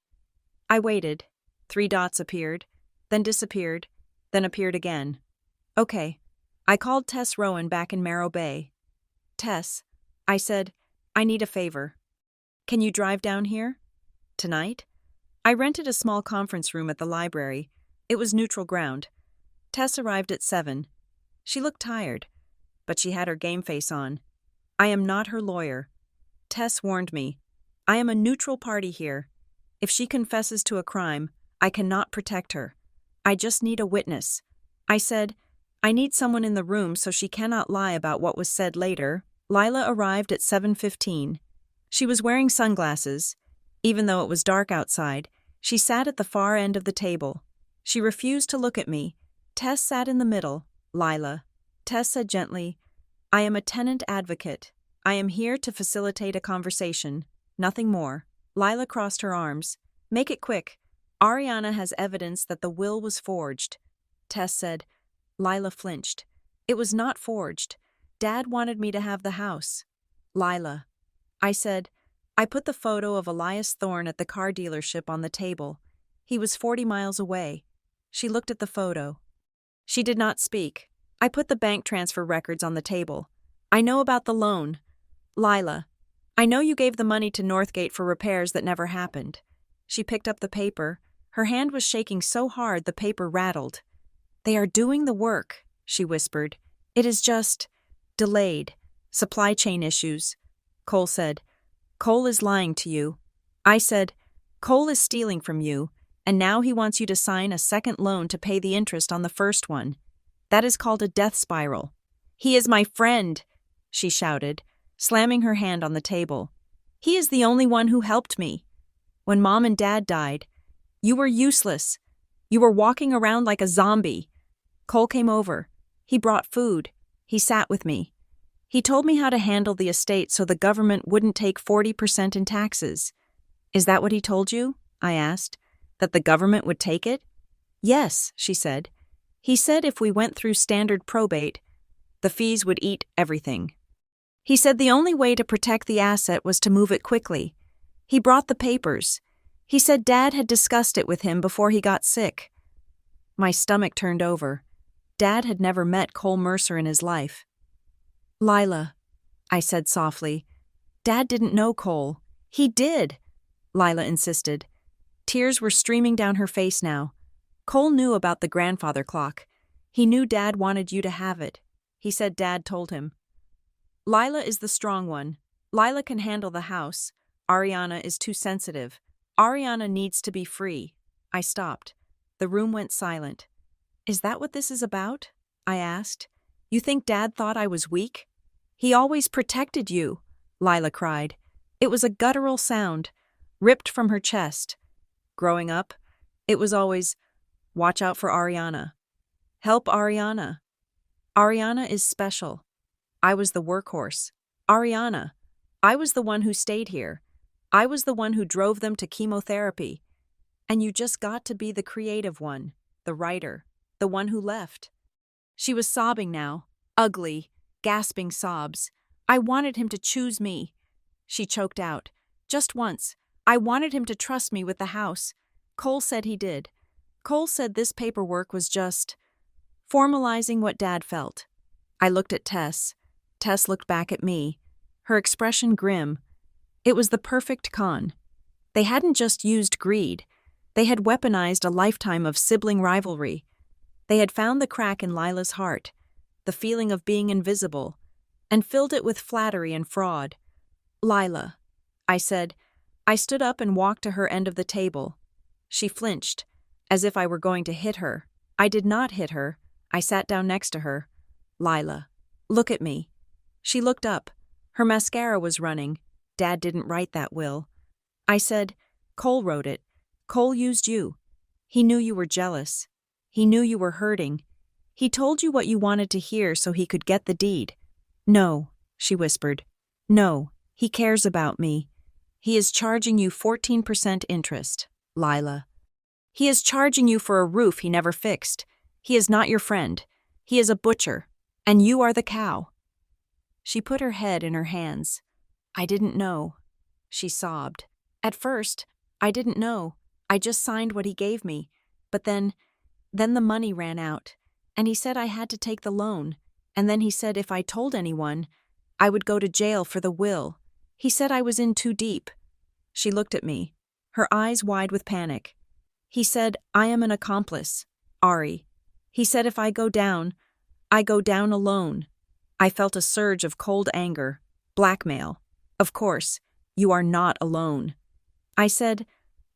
I waited. 3 dots appeared, then disappeared, then appeared again. "Okay." I called Tess Rowan back in Marrow Bay. "Tess," I said, "I need a favor." Can you drive down here? Tonight? I rented a small conference room at the library. It was neutral ground. Tess arrived at 7. She looked tired, but she had her game face on. I am not her lawyer. Tess warned me. I am a neutral party here. If she confesses to a crime, I cannot protect her. I just need a witness. I said, I need someone in the room so she cannot lie about what was said later. Lila arrived at 7:15. She was wearing sunglasses. Even though it was dark outside, she sat at the far end of the table. She refused to look at me. Tess sat in the middle. Lila. Tess said gently, I am a tenant advocate. I am here to facilitate a conversation. Nothing more. Lila crossed her arms. Make it quick. Ariana has evidence that the will was forged. Tess said. Lila flinched. It was not forged. Dad wanted me to have the house. Lila. I said, I put the photo of Elias Thorne at the car dealership on the table. He was 40 miles away. She looked at the photo. She did not speak. I put the bank transfer records on the table. I know about the loan. Lila. I know you gave the money to Northgate for repairs that never happened. She picked up the paper. Her hand was shaking so hard the paper rattled. They are doing the work, she whispered. It is just delayed. Supply chain issues. Cole said, Cole is lying to you. I said, Cole is stealing from you, and now he wants you to sign a second loan to pay the interest on the first one. That is called a death spiral. He is my friend, she shouted, slamming her hand on the table. He is the only one who helped me. When Mom and Dad died, you were useless. You were walking around like a zombie. Cole came over. He brought food. He sat with me. He told me how to handle the estate so the government wouldn't take 40% in taxes. Is that what he told you? I asked. That the government would take it? Yes, she said. He said if we went through standard probate, the fees would eat everything. He said the only way to protect the asset was to move it quickly. He brought the papers. He said Dad had discussed it with him before he got sick. My stomach turned over. Dad had never met Cole Mercer in his life. Lila, I said softly. Dad didn't know Cole. He did, Lila insisted. Tears were streaming down her face now. Cole knew about the grandfather clock. He knew Dad wanted you to have it. He said Dad told him. Lila is the strong one. Lila can handle the house. Ariana is too sensitive. Ariana needs to be free. I stopped. The room went silent. Is that what this is about? I asked. You think Dad thought I was weak? He always protected you, Lila cried. It was a guttural sound, ripped from her chest. Growing up, it was always, watch out for Ariana. Help Ariana. Ariana is special. I was the workhorse. Ariana. I was the one who stayed here. I was the one who drove them to chemotherapy. And you just got to be the creative one, the writer, the one who left. She was sobbing now, ugly, gasping sobs. I wanted him to choose me. She choked out. Just once. I wanted him to trust me with the house. Cole said he did. Cole said this paperwork was just formalizing what Dad felt. I looked at Tess. Tess looked back at me, her expression grim. It was the perfect con. They hadn't just used greed. They had weaponized a lifetime of sibling rivalry. They had found the crack in Lila's heart, the feeling of being invisible, and filled it with flattery and fraud. Lila, I said. I stood up and walked to her end of the table. She flinched, as if I were going to hit her. I did not hit her. I sat down next to her. Lila, look at me. She looked up. Her mascara was running. Dad didn't write that will. I said, Cole wrote it. Cole used you. He knew you were jealous. He knew you were hurting. He told you what you wanted to hear so he could get the deed. No, she whispered. No, he cares about me. He is charging you 14% interest, Lila. He is charging you for a roof he never fixed. He is not your friend. He is a butcher, and you are the cow. She put her head in her hands. I didn't know. She sobbed. At first, I didn't know. I just signed what he gave me. But then the money ran out, and he said I had to take the loan. And then he said if I told anyone, I would go to jail for the will. He said I was in too deep. She looked at me, her eyes wide with panic. He said, I am an accomplice, Ari. He said if I go down alone. I felt a surge of cold anger. Blackmail. Of course, you are not alone. I slid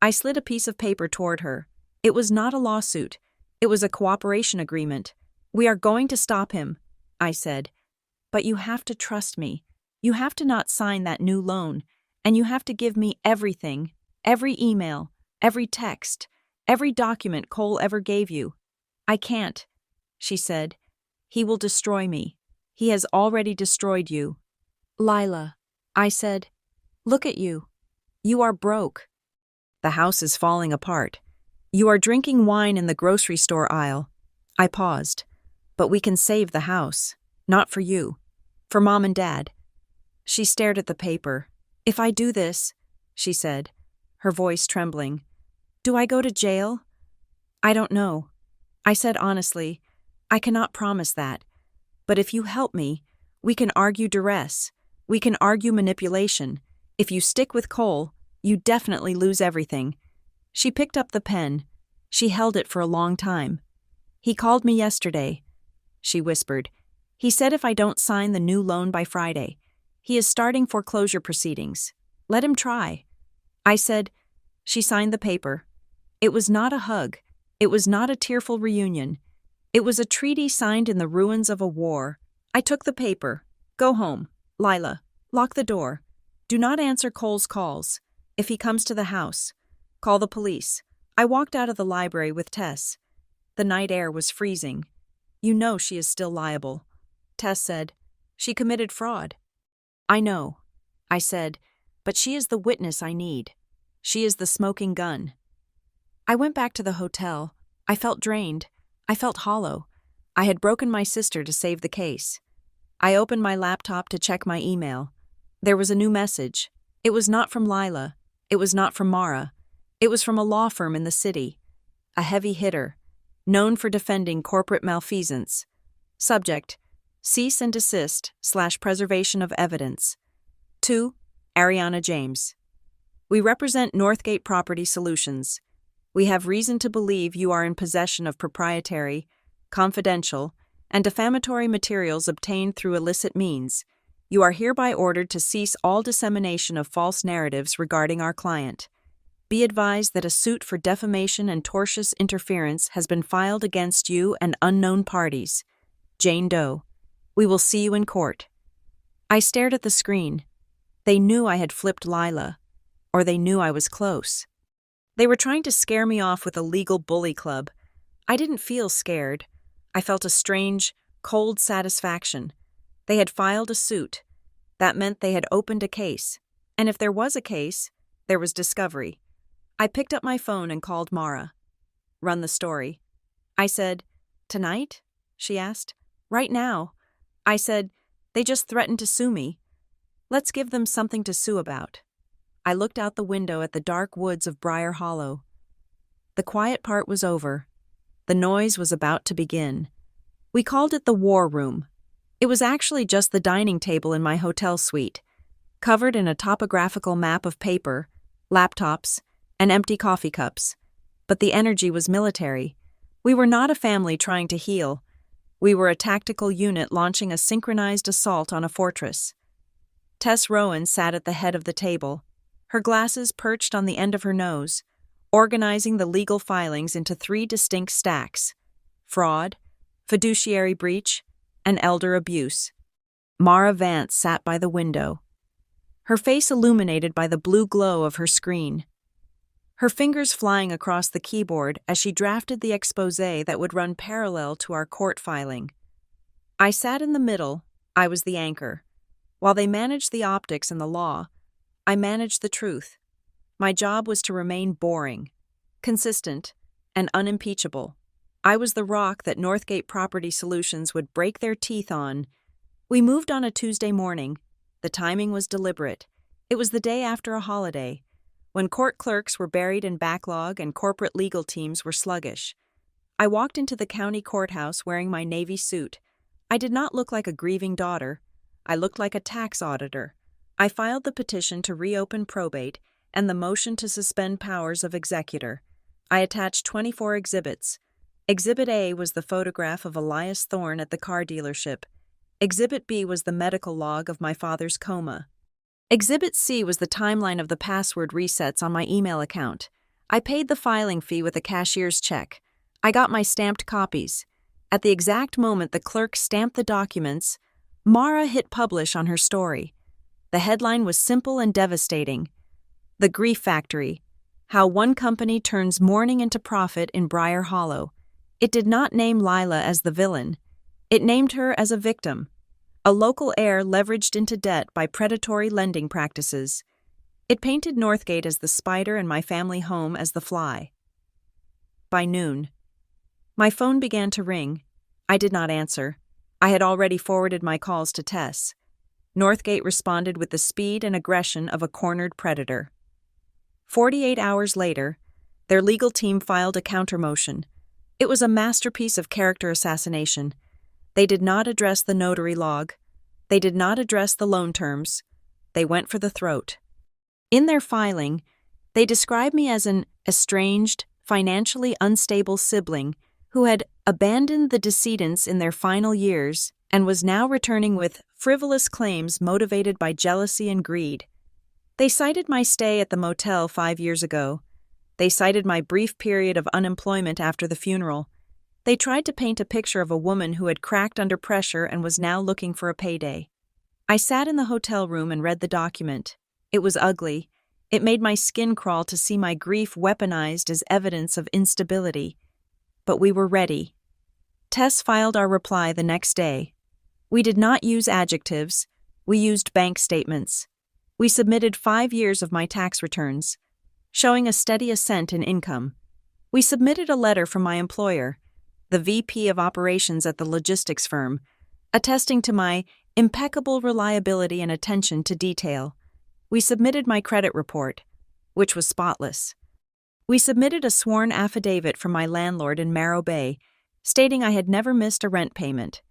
a piece of paper toward her. It was not a lawsuit. It was a cooperation agreement. We are going to stop him, I said. But you have to trust me. You have to not sign that new loan, and you have to give me everything, every email, every text, every document Cole ever gave you. I can't, she said. He will destroy me. He has already destroyed you. Lila, I said, look at you. You are broke. The house is falling apart. You are drinking wine in the grocery store aisle. I paused. But we can save the house. Not for you. For Mom and Dad. She stared at the paper. If I do this, she said, her voice trembling, do I go to jail? I don't know. I said honestly, I cannot promise that. But if you help me, we can argue duress. We can argue manipulation. If you stick with Cole, you definitely lose everything. She picked up the pen. She held it for a long time. He called me yesterday, she whispered. He said if I don't sign the new loan by Friday, he is starting foreclosure proceedings. Let him try. I said, she signed the paper. It was not a hug. It was not a tearful reunion. It was a treaty signed in the ruins of a war. I took the paper. Go home. Lila, lock the door. Do not answer Cole's calls. If he comes to the house, call the police. I walked out of the library with Tess. The night air was freezing. You know she is still liable. Tess said, she committed fraud. I know, I said, but she is the witness I need. She is the smoking gun. I went back to the hotel. I felt drained. I felt hollow. I had broken my sister to save the case. I opened my laptop to check my email. There was a new message. It was not from Lila. It was not from Mara. It was from a law firm in the city. A heavy hitter, known for defending corporate malfeasance. Subject, cease and desist / preservation of evidence. To Ariana James. We represent Northgate Property Solutions. We have reason to believe you are in possession of proprietary, confidential, and defamatory materials obtained through illicit means. You are hereby ordered to cease all dissemination of false narratives regarding our client. Be advised that a suit for defamation and tortious interference has been filed against you and unknown parties. Jane Doe. We will see you in court. I stared at the screen. They knew I had flipped Lila, or they knew I was close. They were trying to scare me off with a legal bully club. I didn't feel scared. I felt a strange, cold satisfaction. They had filed a suit. That meant they had opened a case. And if there was a case, there was discovery. I picked up my phone and called Mara. Run the story. I said, tonight? She asked. Right now. I said, they just threatened to sue me. Let's give them something to sue about. I looked out the window at the dark woods of Briar Hollow. The quiet part was over. The noise was about to begin. We called it the war room. It was actually just the dining table in my hotel suite, covered in a topographical map of paper, laptops, and empty coffee cups. But the energy was military. We were not a family trying to heal. We were a tactical unit launching a synchronized assault on a fortress. Tess Rowan sat at the head of the table, her glasses perched on the end of her nose, organizing the legal filings into 3 distinct stacks: fraud, fiduciary breach, and elder abuse. Mara Vance sat by the window, her face illuminated by the blue glow of her screen, her fingers flying across the keyboard as she drafted the exposé that would run parallel to our court filing. I sat in the middle. I was the anchor. While they managed the optics and the law, I managed the truth. My job was to remain boring, consistent, and unimpeachable. I was the rock that Northgate Property Solutions would break their teeth on. We moved on a Tuesday morning. The timing was deliberate. It was the day after a holiday, when court clerks were buried in backlog and corporate legal teams were sluggish. I walked into the county courthouse wearing my navy suit. I did not look like a grieving daughter. I looked like a tax auditor. I filed the petition to reopen probate and the motion to suspend powers of executor. I attached 24 exhibits. Exhibit A was the photograph of Elias Thorne at the car dealership. Exhibit B was the medical log of my father's coma. Exhibit C was the timeline of the password resets on my email account. I paid the filing fee with a cashier's check. I got my stamped copies. At the exact moment the clerk stamped the documents, Mara hit publish on her story. The headline was simple and devastating. The Grief Factory: How One Company Turns Mourning into Profit in Briar Hollow. It did not name Lila as the villain. It named her as a victim. A local heir leveraged into debt by predatory lending practices. It painted Northgate as the spider and my family home as the fly. By noon, my phone began to ring. I did not answer. I had already forwarded my calls to Tess. Northgate responded with the speed and aggression of a cornered predator. 48 hours later, their legal team filed a counter-motion. It was a masterpiece of character assassination. They did not address the notary log. They did not address the loan terms. They went for the throat. In their filing, they described me as an estranged, financially unstable sibling who had abandoned the decedents in their final years and was now returning with frivolous claims motivated by jealousy and greed. They cited my stay at the motel 5 years ago. They cited my brief period of unemployment after the funeral. They tried to paint a picture of a woman who had cracked under pressure and was now looking for a payday. I sat in the hotel room and read the document. It was ugly. It made my skin crawl to see my grief weaponized as evidence of instability. But we were ready. Tess filed our reply the next day. We did not use adjectives. We used bank statements. We submitted 5 years of my tax returns, showing a steady ascent in income. We submitted a letter from my employer, the VP of operations at the logistics firm, attesting to my impeccable reliability and attention to detail. We submitted my credit report, which was spotless. We submitted a sworn affidavit from my landlord in Marrow Bay, stating I had never missed a rent payment.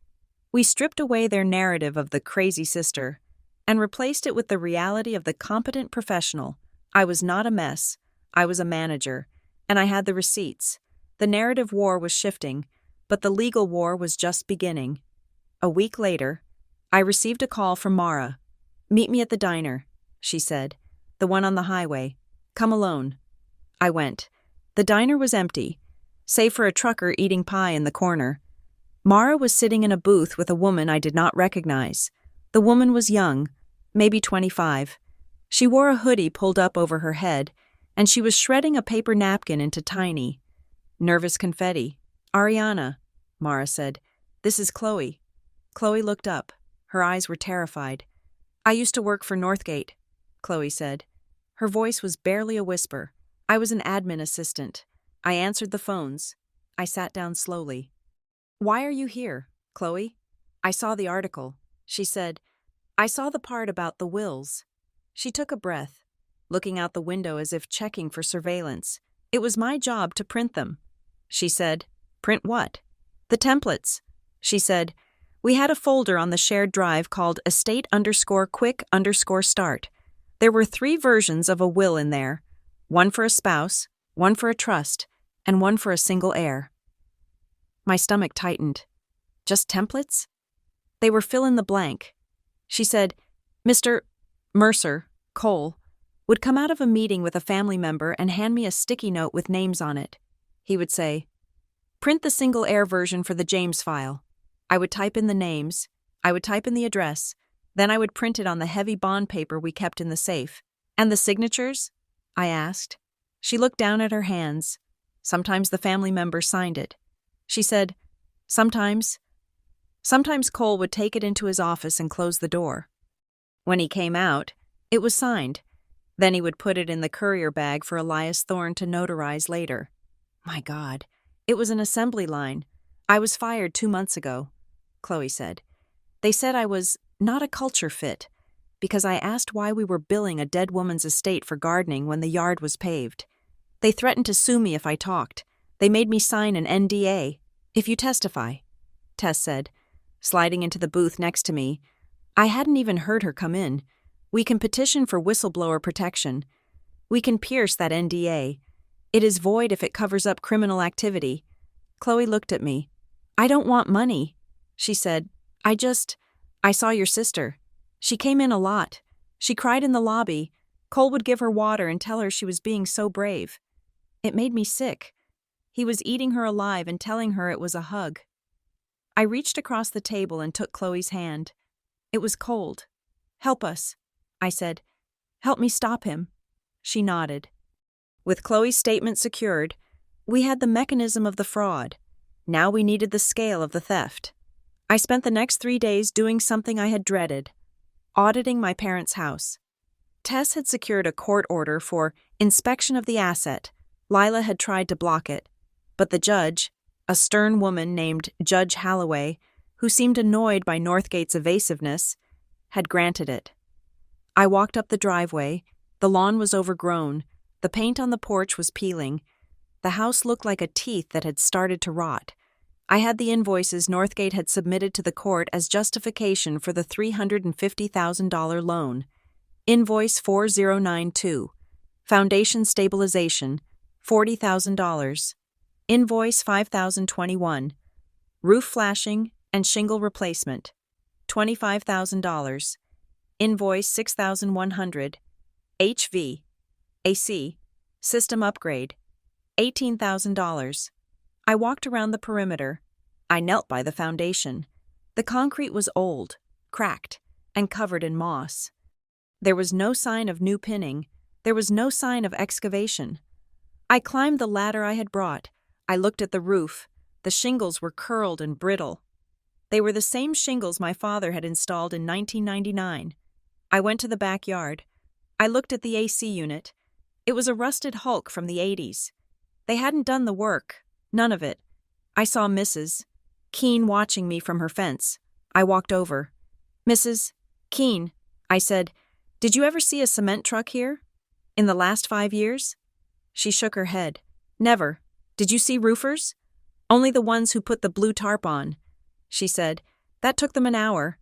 We stripped away their narrative of the crazy sister and replaced it with the reality of the competent professional. I was not a mess. I was a manager, and I had the receipts. The narrative war was shifting, but the legal war was just beginning. A week later, I received a call from Mara. "Meet me at the diner," she said. "The one on the highway. Come alone." I went. The diner was empty, save for a trucker eating pie in the corner. Mara was sitting in a booth with a woman I did not recognize. The woman was young, maybe 25. She wore a hoodie pulled up over her head, and she was shredding a paper napkin into tiny, nervous confetti. "Ariana," Mara said. "This is Chloe." Chloe looked up. Her eyes were terrified. "I used to work for Northgate," Chloe said. Her voice was barely a whisper. "I was an admin assistant. I answered the phones." I sat down slowly. "Why are you here, Chloe?" "I saw the article," she said. "I saw the part about the wills." She took a breath, looking out the window as if checking for surveillance. "It was my job to print them," she said. "Print what?" "The templates," she said. "We had a folder on the shared drive called estate_quick_start. There were 3 versions of a will in there, one for a spouse, one for a trust, and one for a single heir." My stomach tightened. "Just templates?" "They were fill in the blank." She said, "Mr. Mercer, Cole, would come out of a meeting with a family member and hand me a sticky note with names on it. He would say, 'Print the single heir version for the James file.' I would type in the names, I would type in the address, then I would print it on the heavy bond paper we kept in the safe." "And the signatures?" I asked. She looked down at her hands. Sometimes the family member signed it. She said, Sometimes Cole would take it into his office and close the door. When he came out, it was signed. Then he would put it in the courier bag for Elias Thorne to notarize later. My God, it was an assembly line. "I was fired 2 months ago," Chloe said. "They said I was not a culture fit because I asked why we were billing a dead woman's estate for gardening when the yard was paved. They threatened to sue me if I talked. They made me sign an NDA. If you testify," Tess said, sliding into the booth next to me. I hadn't even heard her come in. "We can petition for whistleblower protection. We can pierce that NDA. It is void if it covers up criminal activity. Chloe looked at me. I don't want money, she said. I saw your sister. She came in a lot. She cried in the lobby. Cole would give her water and tell her she was being so brave. It made me sick. He was eating her alive and telling her it was a hug. I reached across the table and took Chloe's hand. It was cold. Help us, I said. Help me stop him. She nodded. With Chloe's statement secured, we had the mechanism of the fraud. Now we needed the scale of the theft. I spent the next 3 days doing something I had dreaded, auditing my parents' house. Tess had secured a court order for inspection of the asset. Lila had tried to block it, but the judge, a stern woman named Judge Halloway, who seemed annoyed by Northgate's evasiveness, had granted it. I walked up the driveway. The lawn was overgrown. The paint on the porch was peeling. The house looked like a teeth that had started to rot. I had the invoices Northgate had submitted to the court as justification for the $350,000 loan. Invoice 4092. Foundation stabilization, $40,000. Invoice 5021. Roof flashing and shingle replacement, $25,000. Invoice 6100. HV. AC. System upgrade, $18,000. I walked around the perimeter. I knelt by the foundation. The concrete was old, cracked, and covered in moss. There was no sign of new pinning. There was no sign of excavation. I climbed the ladder I had brought. I looked at the roof. The shingles were curled and brittle. They were the same shingles my father had installed in 1999. I went to the backyard. I looked at the AC unit. It was a rusted hulk from the 80s. They hadn't done the work. None of it. I saw Mrs. Keene watching me from her fence. I walked over. Mrs. Keene, I said, did you ever see a cement truck here? In the last 5 years? She shook her head. Never. Did you see roofers? Only the ones who put the blue tarp on. She said, that took them an hour.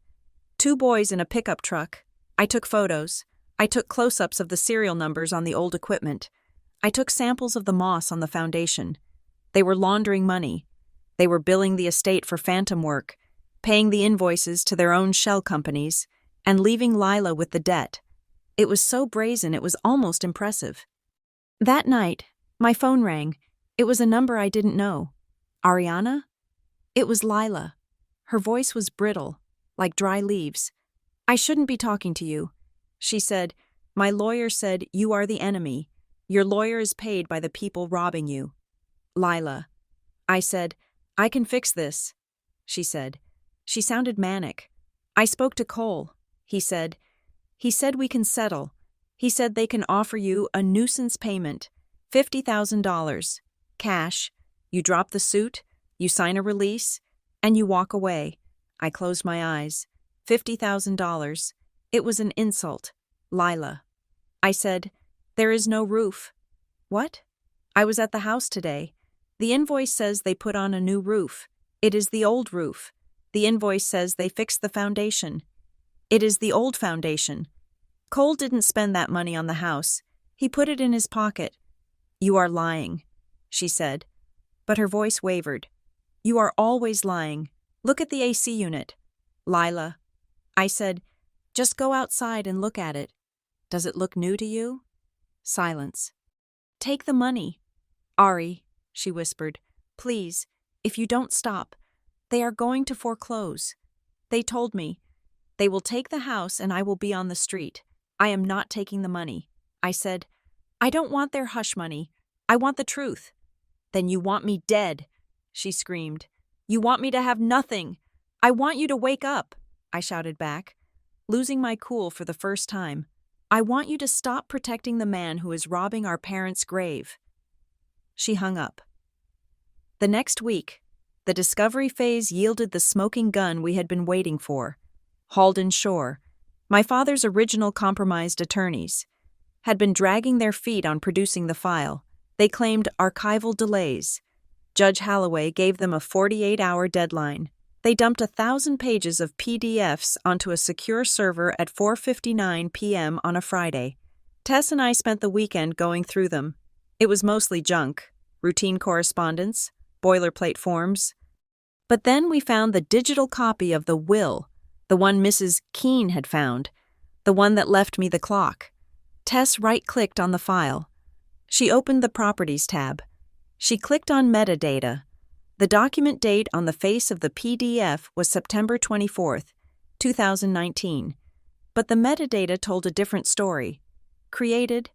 2 boys in a pickup truck. I took photos. I took close-ups of the serial numbers on the old equipment. I took samples of the moss on the foundation. They were laundering money. They were billing the estate for phantom work, paying the invoices to their own shell companies, and leaving Lila with the debt. It was so brazen it was almost impressive. That night, my phone rang. It was a number I didn't know. Ariana? It was Lila. Her voice was brittle, like dry leaves. I shouldn't be talking to you. She said, my lawyer said you are the enemy. Your lawyer is paid by the people robbing you. Lila. I said, I can fix this. She said. She sounded manic. I spoke to Cole. He said we can settle. He said they can offer you a nuisance payment, $50,000. Cash. You drop the suit, you sign a release, and you walk away. I closed my eyes. $50,000. It was an insult. Lila. I said, there is no roof. What? I was at the house today. The invoice says they put on a new roof. It is the old roof. The invoice says they fixed the foundation. It is the old foundation. Cole didn't spend that money on the house. He put it in his pocket. You are lying, she said, but her voice wavered. You are always lying. Look at the AC unit. Lila. I said, just go outside and look at it. Does it look new to you? Silence. Take the money. Ari, she whispered, please, if you don't stop, they are going to foreclose. They told me. They will take the house and I will be on the street. I am not taking the money. I said, I don't want their hush money. I want the truth. Then you want me dead, she screamed. You want me to have nothing. I want you to wake up, I shouted back, losing my cool for the first time. I want you to stop protecting the man who is robbing our parents' grave. She hung up. The next week, the discovery phase yielded the smoking gun we had been waiting for. Halden Shore, my father's original compromised attorneys, had been dragging their feet on producing the file. They claimed archival delays. Judge Halloway gave them a 48-hour deadline. They dumped 1,000 pages of PDFs onto a secure server at 4:59 p.m. on a Friday. Tess and I spent the weekend going through them. It was mostly junk, routine correspondence, boilerplate forms. But then we found the digital copy of the will, the one Mrs. Keene had found, the one that left me the clock. Tess right-clicked on the file. She opened the Properties tab. She clicked on Metadata. The document date on the face of the PDF was September 24th, 2019. But the metadata told a different story. Created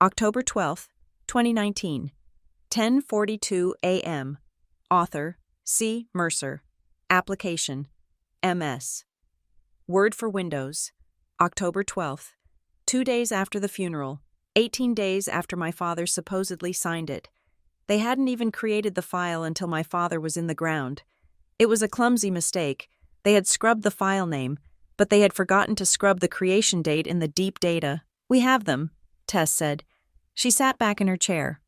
October 12th, 2019. 10:42 a.m. Author C. Mercer. Application MS. Word for Windows. October 12th. 2 days after the funeral. 18 days after my father supposedly signed it. They hadn't even created the file until my father was in the ground. It was a clumsy mistake. They had scrubbed the file name, but they had forgotten to scrub the creation date in the deep data. We have them, Tess said. She sat back in her chair,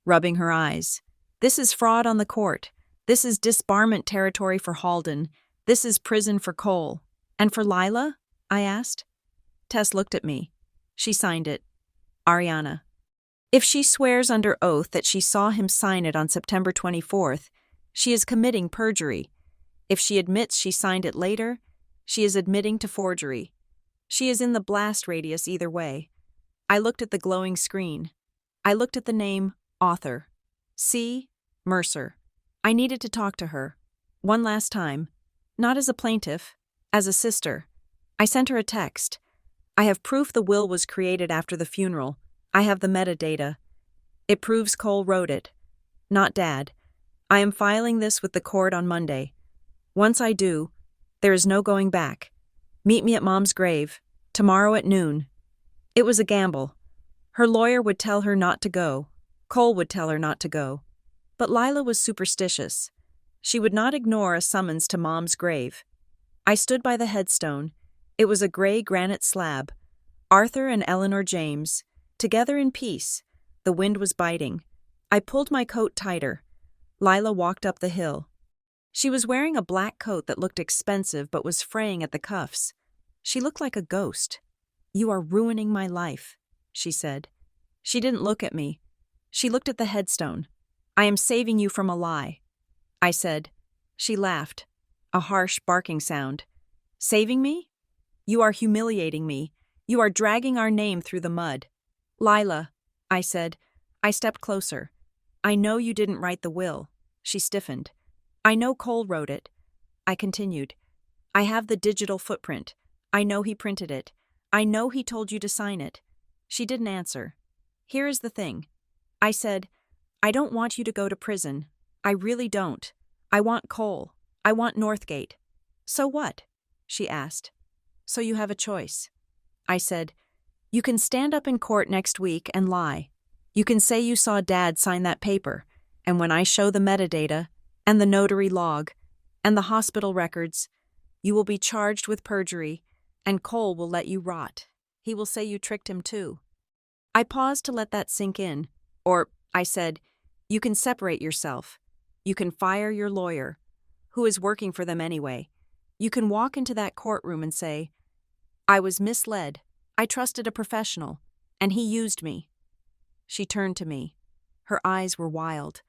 rubbing her eyes. This is fraud on the court. This is disbarment territory for Halden. This is prison for Cole. And for Lila? I asked. Tess looked at me. She signed it. Ariana. If she swears under oath that she saw him sign it on September 24th, she is committing perjury. If she admits she signed it later, she is admitting to forgery. She is in the blast radius either way. I looked at the glowing screen. I looked at the name, author. C. Mercer. I needed to talk to her. One last time. Not as a plaintiff, as a sister. I sent her a text. I have proof the will was created after the funeral. I have the metadata. It proves Cole wrote it. Not Dad. I am filing this with the court on Monday. Once I do, there is no going back. Meet me at Mom's grave, tomorrow at noon. It was a gamble. Her lawyer would tell her not to go. Cole would tell her not to go. But Lila was superstitious. She would not ignore a summons to Mom's grave. I stood by the headstone. It was a gray granite slab. Arthur and Eleanor James, together in peace. The wind was biting. I pulled my coat tighter. Lila walked up the hill. She was wearing a black coat that looked expensive but was fraying at the cuffs. She looked like a ghost. "You are ruining my life," she said. She didn't look at me. She looked at the headstone. "I am saving you from a lie," I said. She laughed, a harsh barking sound. "Saving me? You are humiliating me. You are dragging our name through the mud." "Lila," I said. I stepped closer. "I know you didn't write the will." She stiffened. "I know Cole wrote it." I continued. "I have the digital footprint. I know he printed it. I know he told you to sign it." She didn't answer. "Here is the thing," I said. "I don't want you to go to prison. I really don't. I want Cole. I want Northgate." "So what?" she asked. "So you have a choice." I said, "You can stand up in court next week and lie. You can say you saw Dad sign that paper, and when I show the metadata, and the notary log, and the hospital records, you will be charged with perjury, and Cole will let you rot. He will say you tricked him too." I paused to let that sink in. Or, I said, "You can separate yourself. You can fire your lawyer, who is working for them anyway. You can walk into that courtroom and say, 'I was misled. I trusted a professional, and he used me.'" She turned to me. Her eyes were wild.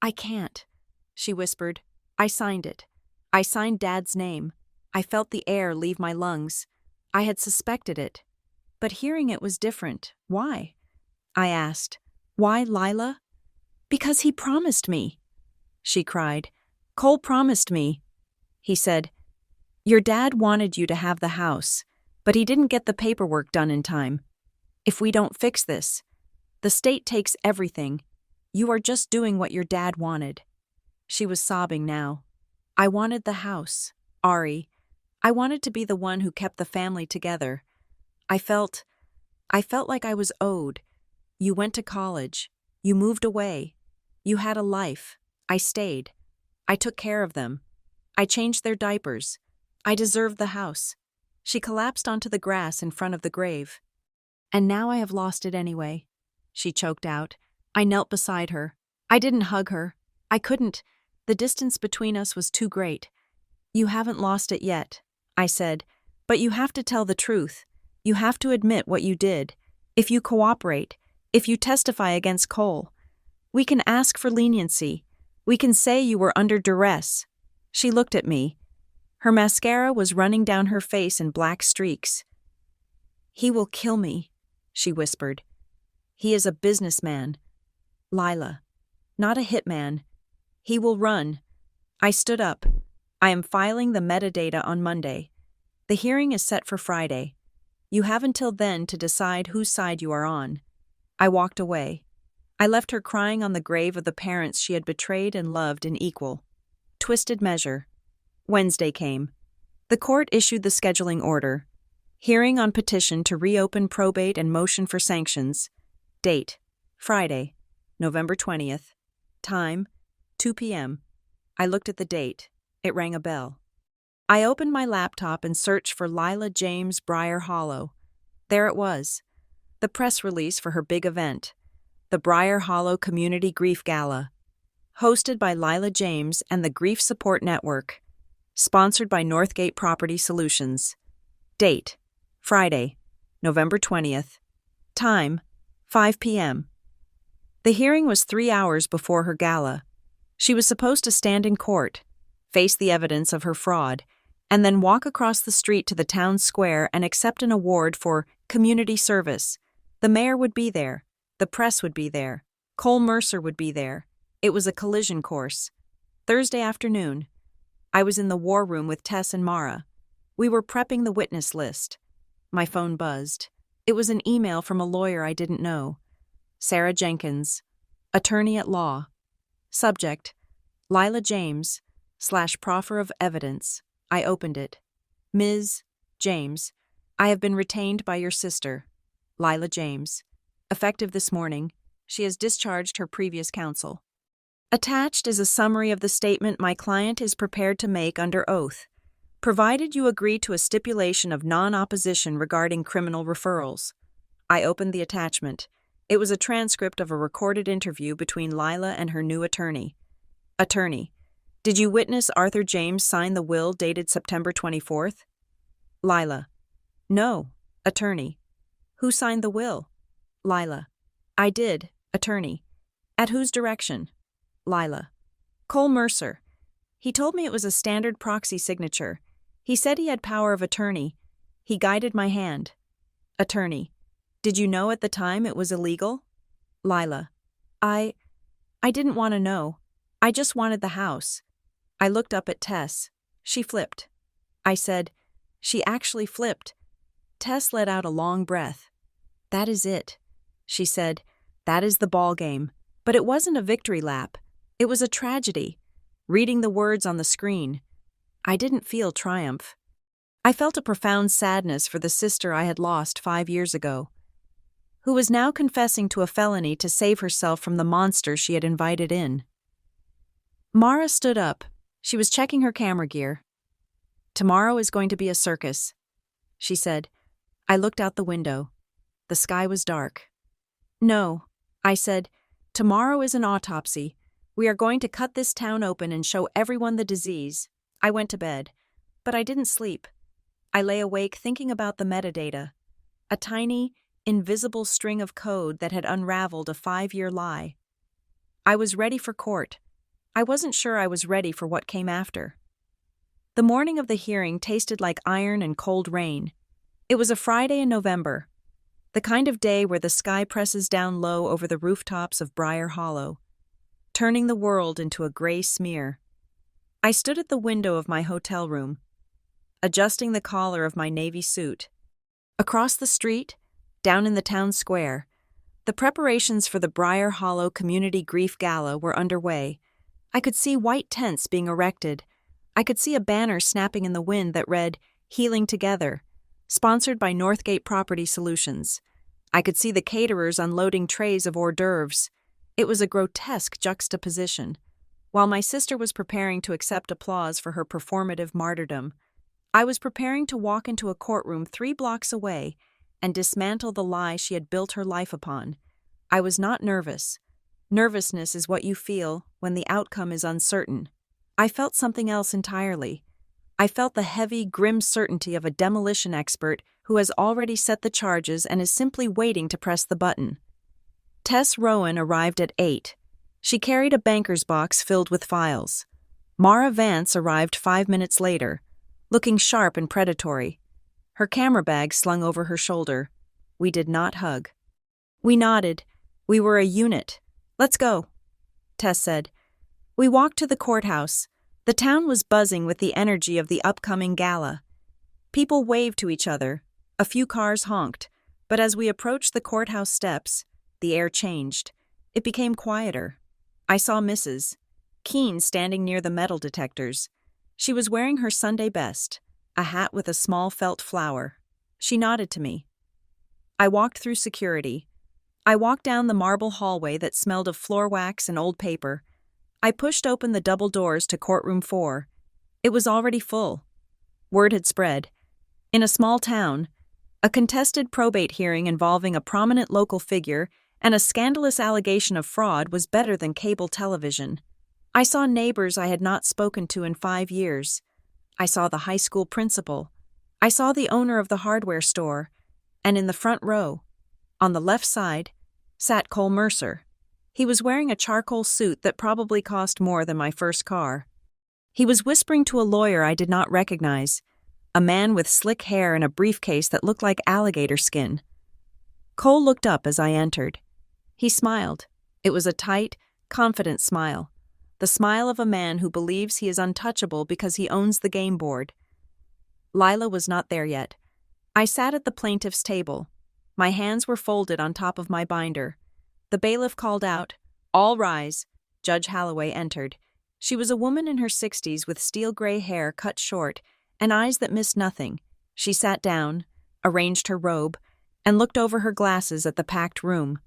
"I can't," she whispered. "I signed it. I signed Dad's name. I felt the air leave my lungs. I had suspected it. But hearing it was different. Why?" I asked. "Why, Lila?" "Because he promised me," she cried. "Cole promised me." He said, "Your dad wanted you to have the house, but he didn't get the paperwork done in time. If we don't fix this, the state takes everything. You are just doing what your dad wanted." She was sobbing now. "I wanted the house, Ari. I wanted to be the one who kept the family together. I felt like I was owed. You went to college. You moved away. You had a life. I stayed. I took care of them. I changed their diapers. I deserved the house." She collapsed onto the grass in front of the grave. "And now I have lost it anyway," she choked out. I knelt beside her. I didn't hug her. I couldn't. The distance between us was too great. "You haven't lost it yet," I said, "but you have to tell the truth. You have to admit what you did. If you cooperate, if you testify against Cole, we can ask for leniency. We can say you were under duress." She looked at me. Her mascara was running down her face in black streaks. "He will kill me," she whispered. "He is a businessman. Lila, not a hitman. He will run." I stood up. "I am filing the metadata on Monday. The hearing is set for Friday. You have until then to decide whose side you are on." I walked away. I left her crying on the grave of the parents she had betrayed and loved in equal, twisted measure. Wednesday came. The court issued the scheduling order. Hearing on petition to reopen probate and motion for sanctions. Date: Friday, November 20th. Time: 2 p.m. I looked at the date. It rang a bell. I opened my laptop and searched for Lila James Briar Hollow. There it was. The press release for her big event, the Briar Hollow Community Grief Gala, hosted by Lila James and the Grief Support Network, sponsored by Northgate Property Solutions. Date: Friday, November 20th. Time: 5 p.m. The hearing was 3 hours before her gala. She was supposed to stand in court, face the evidence of her fraud, and then walk across the street to the town square and accept an award for community service. The mayor would be there. The press would be there. Cole Mercer would be there. It was a collision course. Thursday afternoon. I was in the war room with Tess and Mara. We were prepping the witness list. My phone buzzed. It was an email from a lawyer I didn't know. Sarah Jenkins, attorney at law. Subject: Lila James / proffer of evidence. I opened it. Ms. James, I have been retained by your sister, Lila James. Effective this morning, she has discharged her previous counsel. Attached is a summary of the statement my client is prepared to make under oath, provided you agree to a stipulation of non-opposition regarding criminal referrals. I opened the attachment. It was a transcript of a recorded interview between Lila and her new attorney. Attorney: Did you witness Arthur James sign the will dated September 24th? Lila: No. Attorney: Who signed the will? Lila: I did. Attorney: At whose direction? Lila: Cole Mercer. He told me it was a standard proxy signature. He said he had power of attorney. He guided my hand. Attorney: Did you know at the time it was illegal? Lila: I didn't want to know. I just wanted the house. I looked up at Tess. She flipped. I said, She actually flipped. Tess let out a long breath. That is it. She said, That is the ball game. But it wasn't a victory lap. It was a tragedy. Reading the words on the screen, I didn't feel triumph. I felt a profound sadness for the sister I had lost 5 years ago, who was now confessing to a felony to save herself from the monster she had invited in. Mara stood up. She was checking her camera gear. Tomorrow is going to be a circus, she said. I looked out the window. The sky was dark. No, I said, tomorrow is an autopsy. We are going to cut this town open and show everyone the disease. I went to bed, but I didn't sleep. I lay awake thinking about the metadata, a tiny, invisible string of code that had unraveled a 5-year lie. I was ready for court. I wasn't sure I was ready for what came after. The morning of the hearing tasted like iron and cold rain. It was a Friday in November, the kind of day where the sky presses down low over the rooftops of Briar Hollow, turning the world into a gray smear. I stood at the window of my hotel room, adjusting the collar of my navy suit. Across the street, down in the town square, the preparations for the Briar Hollow Community Grief Gala were underway. I could see white tents being erected. I could see a banner snapping in the wind that read, Healing Together, sponsored by Northgate Property Solutions. I could see the caterers unloading trays of hors d'oeuvres. It was a grotesque juxtaposition. While my sister was preparing to accept applause for her performative martyrdom, I was preparing to walk into a courtroom 3 blocks away and dismantle the lie she had built her life upon. I was not nervous. Nervousness is what you feel when the outcome is uncertain. I felt something else entirely. I felt the heavy, grim certainty of a demolition expert who has already set the charges and is simply waiting to press the button. Tess Rowan arrived at 8. She carried a banker's box filled with files. Mara Vance arrived 5 minutes later, looking sharp and predatory. Her camera bag slung over her shoulder. We did not hug. We nodded. We were a unit. Let's go, Tess said. We walked to the courthouse. The town was buzzing with the energy of the upcoming gala. People waved to each other. A few cars honked. But as we approached the courthouse steps, the air changed. It became quieter. I saw Mrs. Keene standing near the metal detectors. She was wearing her Sunday best, a hat with a small felt flower. She nodded to me. I walked through security. I walked down the marble hallway that smelled of floor wax and old paper. I pushed open the double doors to courtroom 4. It was already full. Word had spread. In a small town, a contested probate hearing involving a prominent local figure and a scandalous allegation of fraud was better than cable television. I saw neighbors I had not spoken to in 5 years. I saw the high school principal. I saw the owner of the hardware store. And in the front row, on the left side, sat Cole Mercer. He was wearing a charcoal suit that probably cost more than my first car. He was whispering to a lawyer I did not recognize, a man with slick hair and a briefcase that looked like alligator skin. Cole looked up as I entered. He smiled. It was a tight, confident smile. The smile of a man who believes he is untouchable because he owns the game board. Lila was not there yet. I sat at the plaintiff's table. My hands were folded on top of my binder. The bailiff called out, "All rise." Judge Holloway entered. She was a woman in her 60s with steel-gray hair cut short and eyes that missed nothing. She sat down, arranged her robe, and looked over her glasses at the packed room.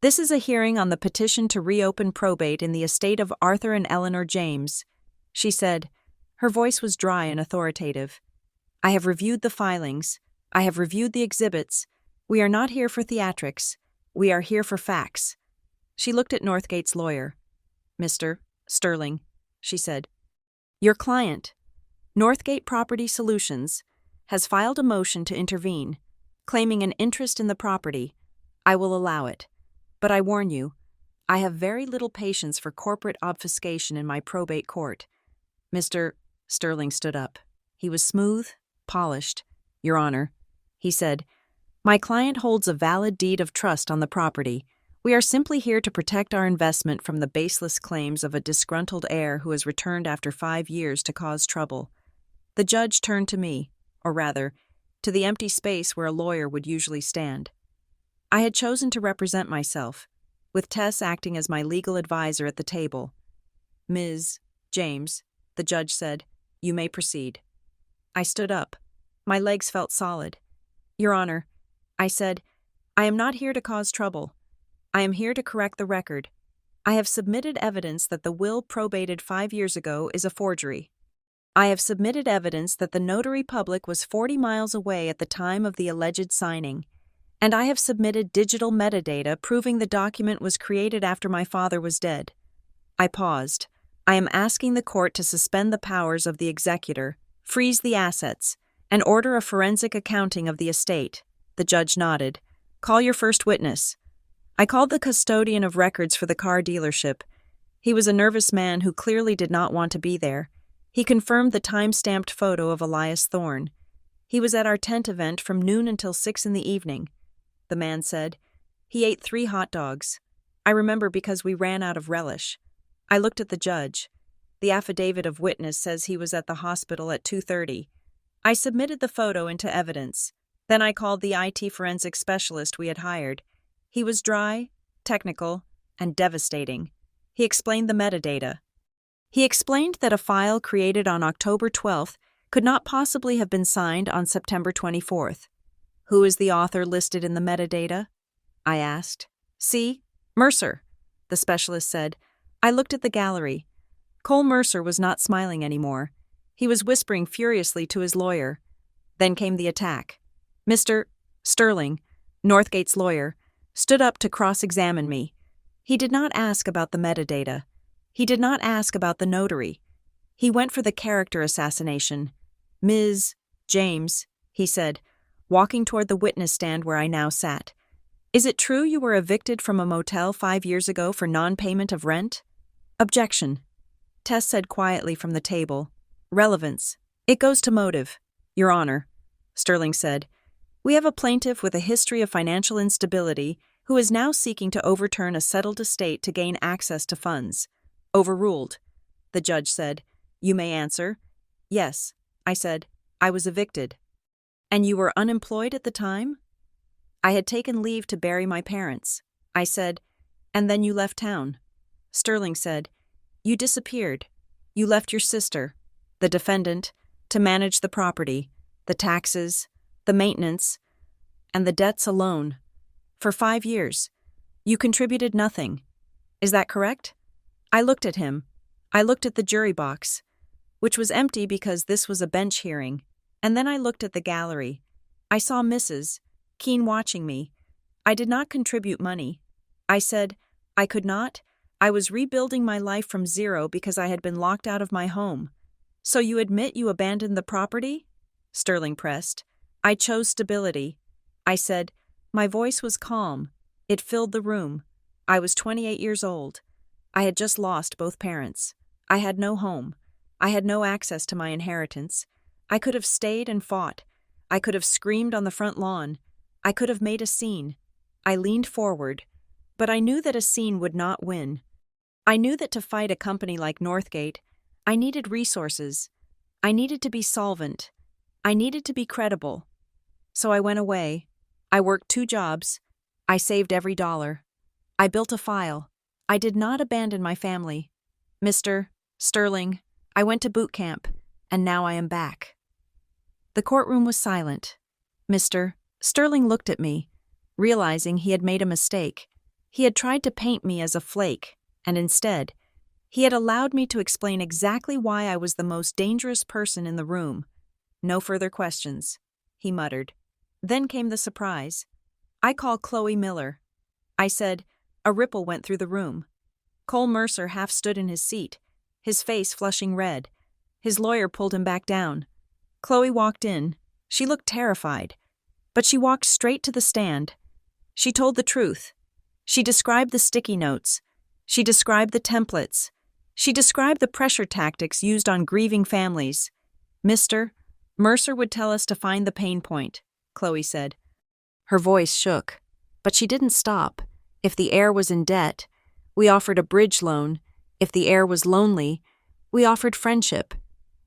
"This is a hearing on the petition to reopen probate in the estate of Arthur and Eleanor James," she said. Her voice was dry and authoritative. "I have reviewed the filings. I have reviewed the exhibits. We are not here for theatrics. We are here for facts." She looked at Northgate's lawyer. "Mr. Sterling," she said. "Your client, Northgate Property Solutions, has filed a motion to intervene, claiming an interest in the property. I will allow it. But I warn you, I have very little patience for corporate obfuscation in my probate court." Mr. Sterling stood up. He was smooth, polished. "Your Honor," he said, "my client holds a valid deed of trust on the property. We are simply here to protect our investment from the baseless claims of a disgruntled heir who has returned after 5 years to cause trouble." The judge turned to me, or rather, to the empty space where a lawyer would usually stand. I had chosen to represent myself, with Tess acting as my legal advisor at the table. "Ms. James," the judge said, "you may proceed." I stood up. My legs felt solid. "Your Honor," I said, "I am not here to cause trouble. I am here to correct the record. I have submitted evidence that the will probated 5 years ago is a forgery. I have submitted evidence that the notary public was 40 miles away at the time of the alleged signing. And I have submitted digital metadata proving the document was created after my father was dead." I paused. "I am asking the court to suspend the powers of the executor, freeze the assets, and order a forensic accounting of the estate." The judge nodded. "Call your first witness." I called the custodian of records for the car dealership. He was a nervous man who clearly did not want to be there. He confirmed the time-stamped photo of Elias Thorne. He was at our tent event from noon until 6 in the evening. The man said. He ate 3 hot dogs. I remember because we ran out of relish. I looked at the judge. The affidavit of witness says he was at the hospital at 2:30. I submitted the photo into evidence. Then I called the IT forensic specialist we had hired. He was dry, technical, and devastating. He explained the metadata. He explained that a file created on October 12th could not possibly have been signed on September 24th. "Who is the author listed in the metadata?" I asked. "See? Mercer," the specialist said. I looked at the gallery. Cole Mercer was not smiling anymore. He was whispering furiously to his lawyer. Then came the attack. Mr. Sterling, Northgate's lawyer, stood up to cross-examine me. He did not ask about the metadata. He did not ask about the notary. He went for the character assassination. "Ms. James," he said, walking toward the witness stand where I now sat. Is it true you were evicted from a motel 5 years ago for non-payment of rent? Objection. Tess said quietly from the table. Relevance. It goes to motive. Your Honor, Sterling said. We have a plaintiff with a history of financial instability who is now seeking to overturn a settled estate to gain access to funds. Overruled. The judge said. You may answer. Yes, I said. I was evicted. And you were unemployed at the time? I had taken leave to bury my parents. I said. And then you left town. Sterling said. You disappeared. You left your sister, the defendant, to manage the property, the taxes, the maintenance, and the debts alone. For 5 years. You contributed nothing. Is that correct? I looked at him. I looked at the jury box, which was empty because this was a bench hearing, and then I looked at the gallery. I saw Mrs. Keene watching me. I did not contribute money. I said, I could not. I was rebuilding my life from zero because I had been locked out of my home. So you admit you abandoned the property? Sterling pressed. I chose stability. I said, my voice was calm. It filled the room. I was 28 years old. I had just lost both parents. I had no home. I had no access to my inheritance. I could have stayed and fought. I could have screamed on the front lawn. I could have made a scene. I leaned forward. But I knew that a scene would not win. I knew that to fight a company like Northgate, I needed resources. I needed to be solvent. I needed to be credible. So I went away. I worked 2 jobs. I saved every dollar. I built a file. I did not abandon my family. Mr. Sterling, I went to boot camp, and now I am back. The courtroom was silent. Mr. Sterling looked at me, realizing he had made a mistake. He had tried to paint me as a flake, and instead, he had allowed me to explain exactly why I was the most dangerous person in the room. No further questions, he muttered. Then came the surprise. I called Chloe Miller. I said. A ripple went through the room. Cole Mercer half stood in his seat, his face flushing red. His lawyer pulled him back down. Chloe walked in. She looked terrified, but she walked straight to the stand. She told the truth. She described the sticky notes. She described the templates. She described the pressure tactics used on grieving families. Mr. Mercer would tell us to find the pain point, Chloe said. Her voice shook, but she didn't stop. If the heir was in debt, we offered a bridge loan. If the heir was lonely, we offered friendship.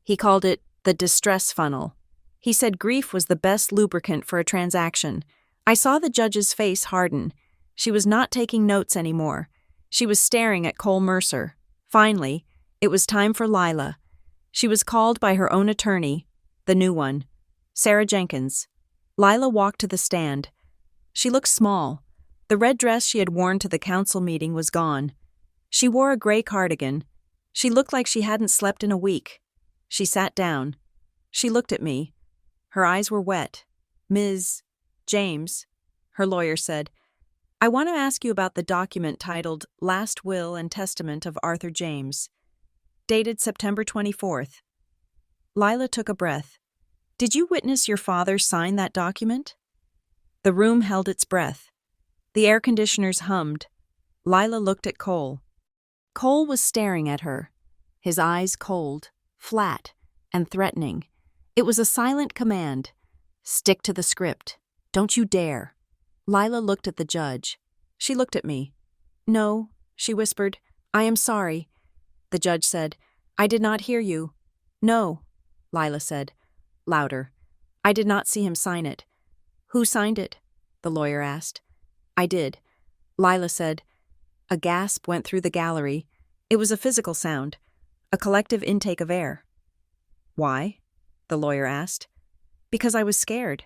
He called it the distress funnel. He said grief was the best lubricant for a transaction. I saw the judge's face harden. She was not taking notes anymore. She was staring at Cole Mercer. Finally, it was time for Lila. She was called by her own attorney, the new one, Sarah Jenkins. Lila walked to the stand. She looked small. The red dress she had worn to the council meeting was gone. She wore a gray cardigan. She looked like she hadn't slept in a week. She sat down. She looked at me. Her eyes were wet. Ms. James, her lawyer said, I want to ask you about the document titled Last Will and Testament of Arthur James, dated September 24th. Lila took a breath. Did you witness your father sign that document? The room held its breath. The air conditioners hummed. Lila looked at Cole. Cole was staring at her, his eyes cold, flat, and threatening. It was a silent command. Stick to the script. Don't you dare. Lila looked at the judge. She looked at me. No, she whispered. I am sorry. The judge said, I did not hear you. No, Lila said, louder. I did not see him sign it. Who signed it? The lawyer asked. I did. Lila said. A gasp went through the gallery. It was a physical sound, a collective intake of air. Why? The lawyer asked. Because I was scared,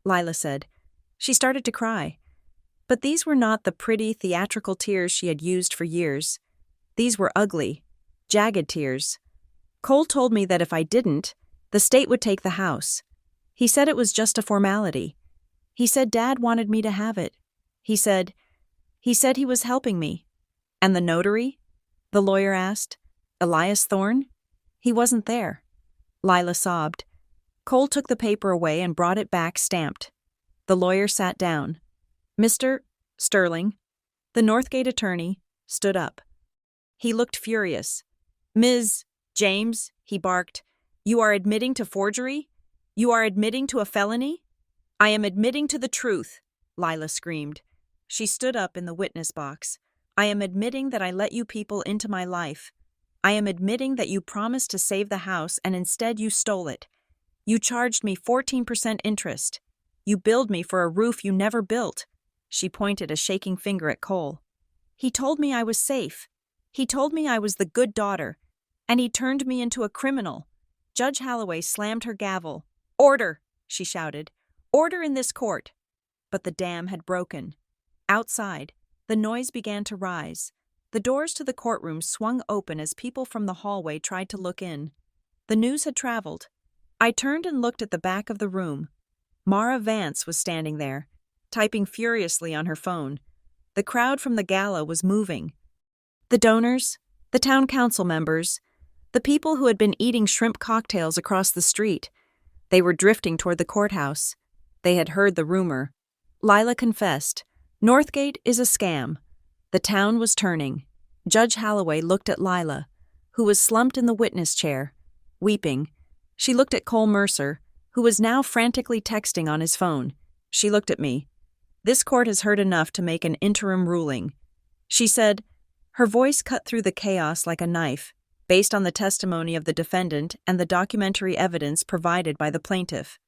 Lila said. She started to cry. But these were not the pretty, theatrical tears she had used for years. These were ugly, jagged tears. Cole told me that if I didn't, the state would take the house. He said it was just a formality. He said Dad wanted me to have it. He said he was helping me. And the notary? The lawyer asked. Elias Thorne? He wasn't there. Lila sobbed. Cole took the paper away and brought it back stamped. The lawyer sat down. Mr. Sterling, the Northgate attorney, stood up. He looked furious. Ms. James, he barked, you are admitting to forgery? You are admitting to a felony? I am admitting to the truth, Lila screamed. She stood up in the witness box. I am admitting that I let you people into my life. I am admitting that you promised to save the house and instead you stole it. You charged me 14% interest. You billed me for a roof you never built. She pointed a shaking finger at Cole. He told me I was safe. He told me I was the good daughter. And he turned me into a criminal. Judge Holloway slammed her gavel. Order, she shouted. Order in this court. But the dam had broken. Outside, the noise began to rise. The doors to the courtroom swung open as people from the hallway tried to look in. The news had traveled. I turned and looked at the back of the room. Mara Vance was standing there, typing furiously on her phone. The crowd from the gala was moving. The donors, the town council members, the people who had been eating shrimp cocktails across the street. They were drifting toward the courthouse. They had heard the rumor. Lila confessed, Northgate is a scam. The town was turning. Judge Holloway looked at Lila, who was slumped in the witness chair, weeping. She looked at Cole Mercer, who was now frantically texting on his phone. She looked at me. This court has heard enough to make an interim ruling. She said, her voice cut through the chaos like a knife, based on the testimony of the defendant and the documentary evidence provided by the plaintiff.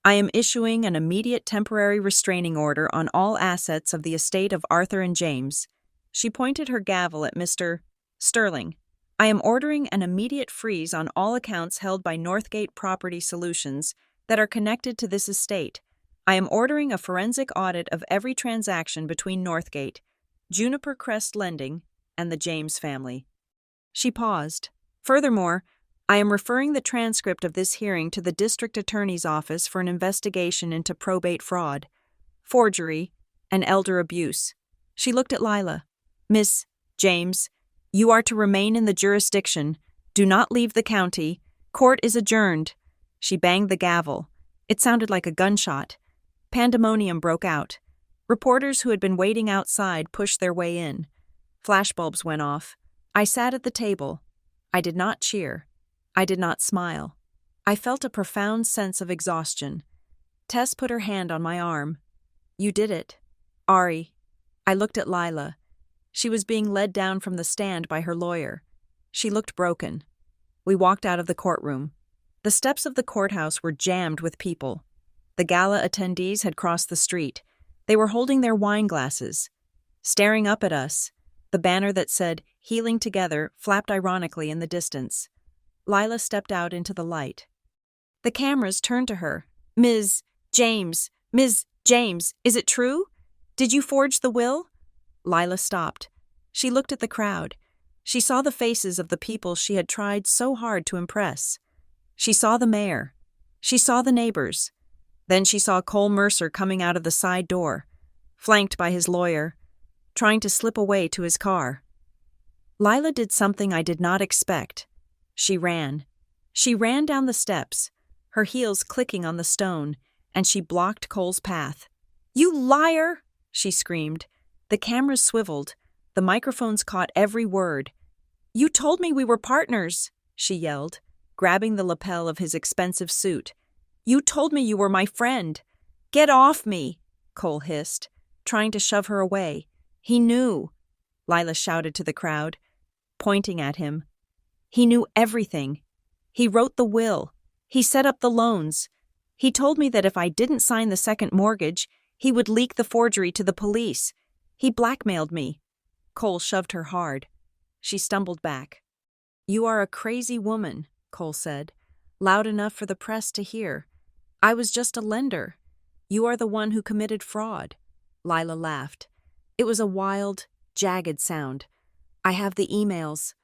I am issuing an immediate temporary restraining order on all assets of the estate of Arthur and James. She pointed her gavel at Mr. Sterling. I am ordering an immediate freeze on all accounts held by Northgate Property Solutions that are connected to this estate. I am ordering a forensic audit of every transaction between Northgate, Juniper Crest Lending, and the James family. She paused. Furthermore, I am referring the transcript of this hearing to the district attorney's office for an investigation into probate fraud, forgery, and elder abuse. She looked at Lila. Miss James, you are to remain in the jurisdiction. Do not leave the county. Court is adjourned. She banged the gavel. It sounded like a gunshot. Pandemonium broke out. Reporters who had been waiting outside pushed their way in. Flashbulbs went off. I sat at the table. I did not cheer. I did not smile. I felt a profound sense of exhaustion. Tess put her hand on my arm. You did it. Ari. I looked at Lila. She was being led down from the stand by her lawyer. She looked broken. We walked out of the courtroom. The steps of the courthouse were jammed with people. The gala attendees had crossed the street. They were holding their wine glasses. Staring up at us, the banner that said, Healing Together, flapped ironically in the distance. Lila stepped out into the light. The cameras turned to her. Ms. James, is it true? Did you forge the will? Lila stopped. She looked at the crowd. She saw the faces of the people she had tried so hard to impress. She saw the mayor. She saw the neighbors. Then she saw Cole Mercer coming out of the side door, flanked by his lawyer, trying to slip away to his car. Lila did something I did not expect. She ran. She ran down the steps, her heels clicking on the stone, and she blocked Cole's path. You liar! She screamed. The cameras swiveled. The microphones caught every word. You told me we were partners, she yelled, grabbing the lapel of his expensive suit. You told me you were my friend. Get off me, Cole hissed, trying to shove her away. He knew, Lila shouted to the crowd, pointing at him. He knew everything. He wrote the will. He set up the loans. He told me that if I didn't sign the second mortgage, he would leak the forgery to the police. He blackmailed me. Cole shoved her hard. She stumbled back. You are a crazy woman, Cole said, loud enough for the press to hear. I was just a lender. You are the one who committed fraud. Lila laughed. It was a wild, jagged sound. I have the emails.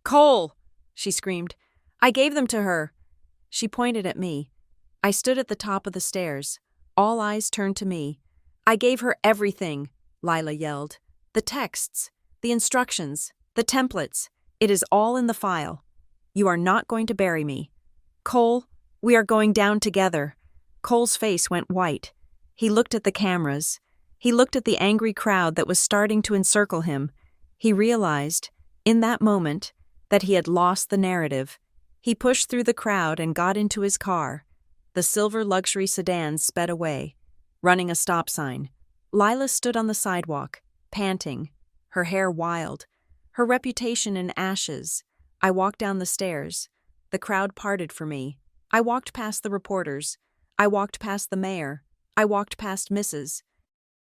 Cole! She screamed. I gave them to her. She pointed at me. I stood at the top of the stairs. All eyes turned to me. I gave her everything, Lila yelled. The texts, the instructions, the templates. It is all in the file. You are not going to bury me. Cole, We are going down together. Cole's face went white. He looked at the cameras. He looked at the angry crowd that was starting to encircle him. He realized, in that moment, that he had lost the narrative. He pushed through the crowd and got into his car. The silver luxury sedan sped away, running a stop sign. Lila stood on the sidewalk, panting, her hair wild, her reputation in ashes. I walked down the stairs. The crowd parted for me. I walked past the reporters. I walked past the mayor. I walked past Mrs.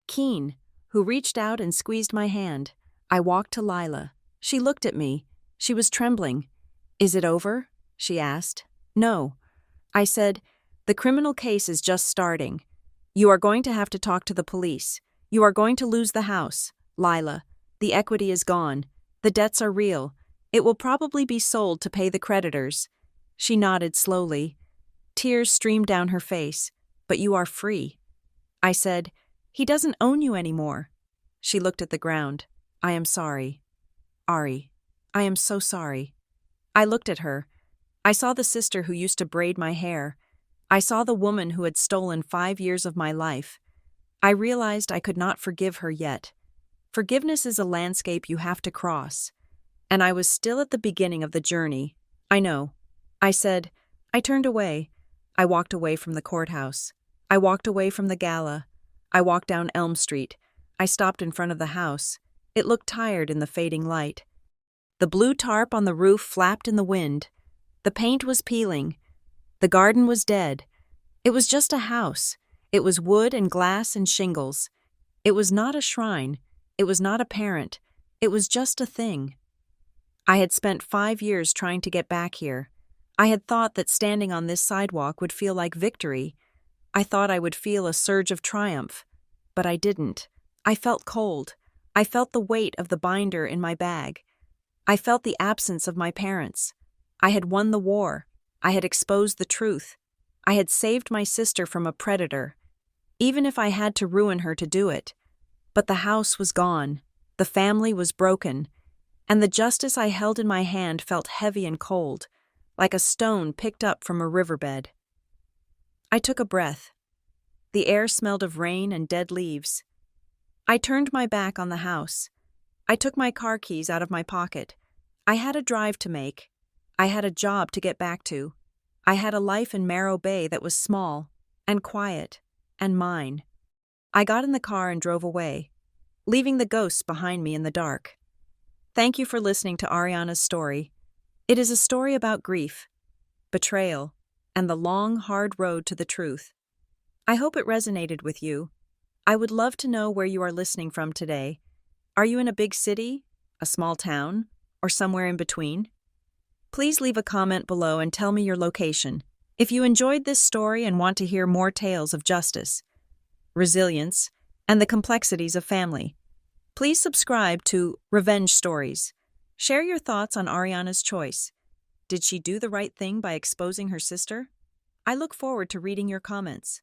Keene, who reached out and squeezed my hand. I walked to Lila. She looked at me. She was trembling. "Is it over?" she asked. "No." I said, "The criminal case is just starting. You are going to have to talk to the police. You are going to lose the house, Lila. The equity is gone. The debts are real. It will probably be sold to pay the creditors." She nodded slowly. Tears streamed down her face. "But you are free." I said, "He doesn't own you anymore." She looked at the ground. "I am sorry. Ari, I am so sorry." I looked at her. I saw the sister who used to braid my hair. I saw the woman who had stolen 5 years of my life. I realized I could not forgive her yet. Forgiveness is a landscape you have to cross. And I was still at the beginning of the journey. "I know." I said. I turned away. I walked away from the courthouse. I walked away from the gala. I walked down Elm Street. I stopped in front of the house. It looked tired in the fading light. The blue tarp on the roof flapped in the wind. The paint was peeling. The garden was dead. It was just a house. It was wood and glass and shingles. It was not a shrine. It was not a parent. It was just a thing. I had spent 5 years trying to get back here. I had thought that standing on this sidewalk would feel like victory. I thought I would feel a surge of triumph. But I didn't. I felt cold. I felt the weight of the binder in my bag. I felt the absence of my parents. I had won the war. I had exposed the truth. I had saved my sister from a predator, even if I had to ruin her to do it. But the house was gone. The family was broken. And the justice I held in my hand felt heavy and cold, like a stone picked up from a riverbed. I took a breath. The air smelled of rain and dead leaves. I turned my back on the house. I took my car keys out of my pocket. I had a drive to make. I had a job to get back to. I had a life in Marrow Bay that was small and quiet and mine. I got in the car and drove away, leaving the ghosts behind me in the dark. Thank you for listening to Ariana's story. It is a story about grief, betrayal, and the long, hard road to the truth. I hope it resonated with you. I would love to know where you are listening from today. Are you in a big city, a small town, or somewhere in between? Please leave a comment below and tell me your location. If you enjoyed this story and want to hear more tales of justice, resilience, and the complexities of family, please subscribe to Revenge Stories. Share your thoughts on Ariana's choice. Did she do the right thing by exposing her sister? I look forward to reading your comments.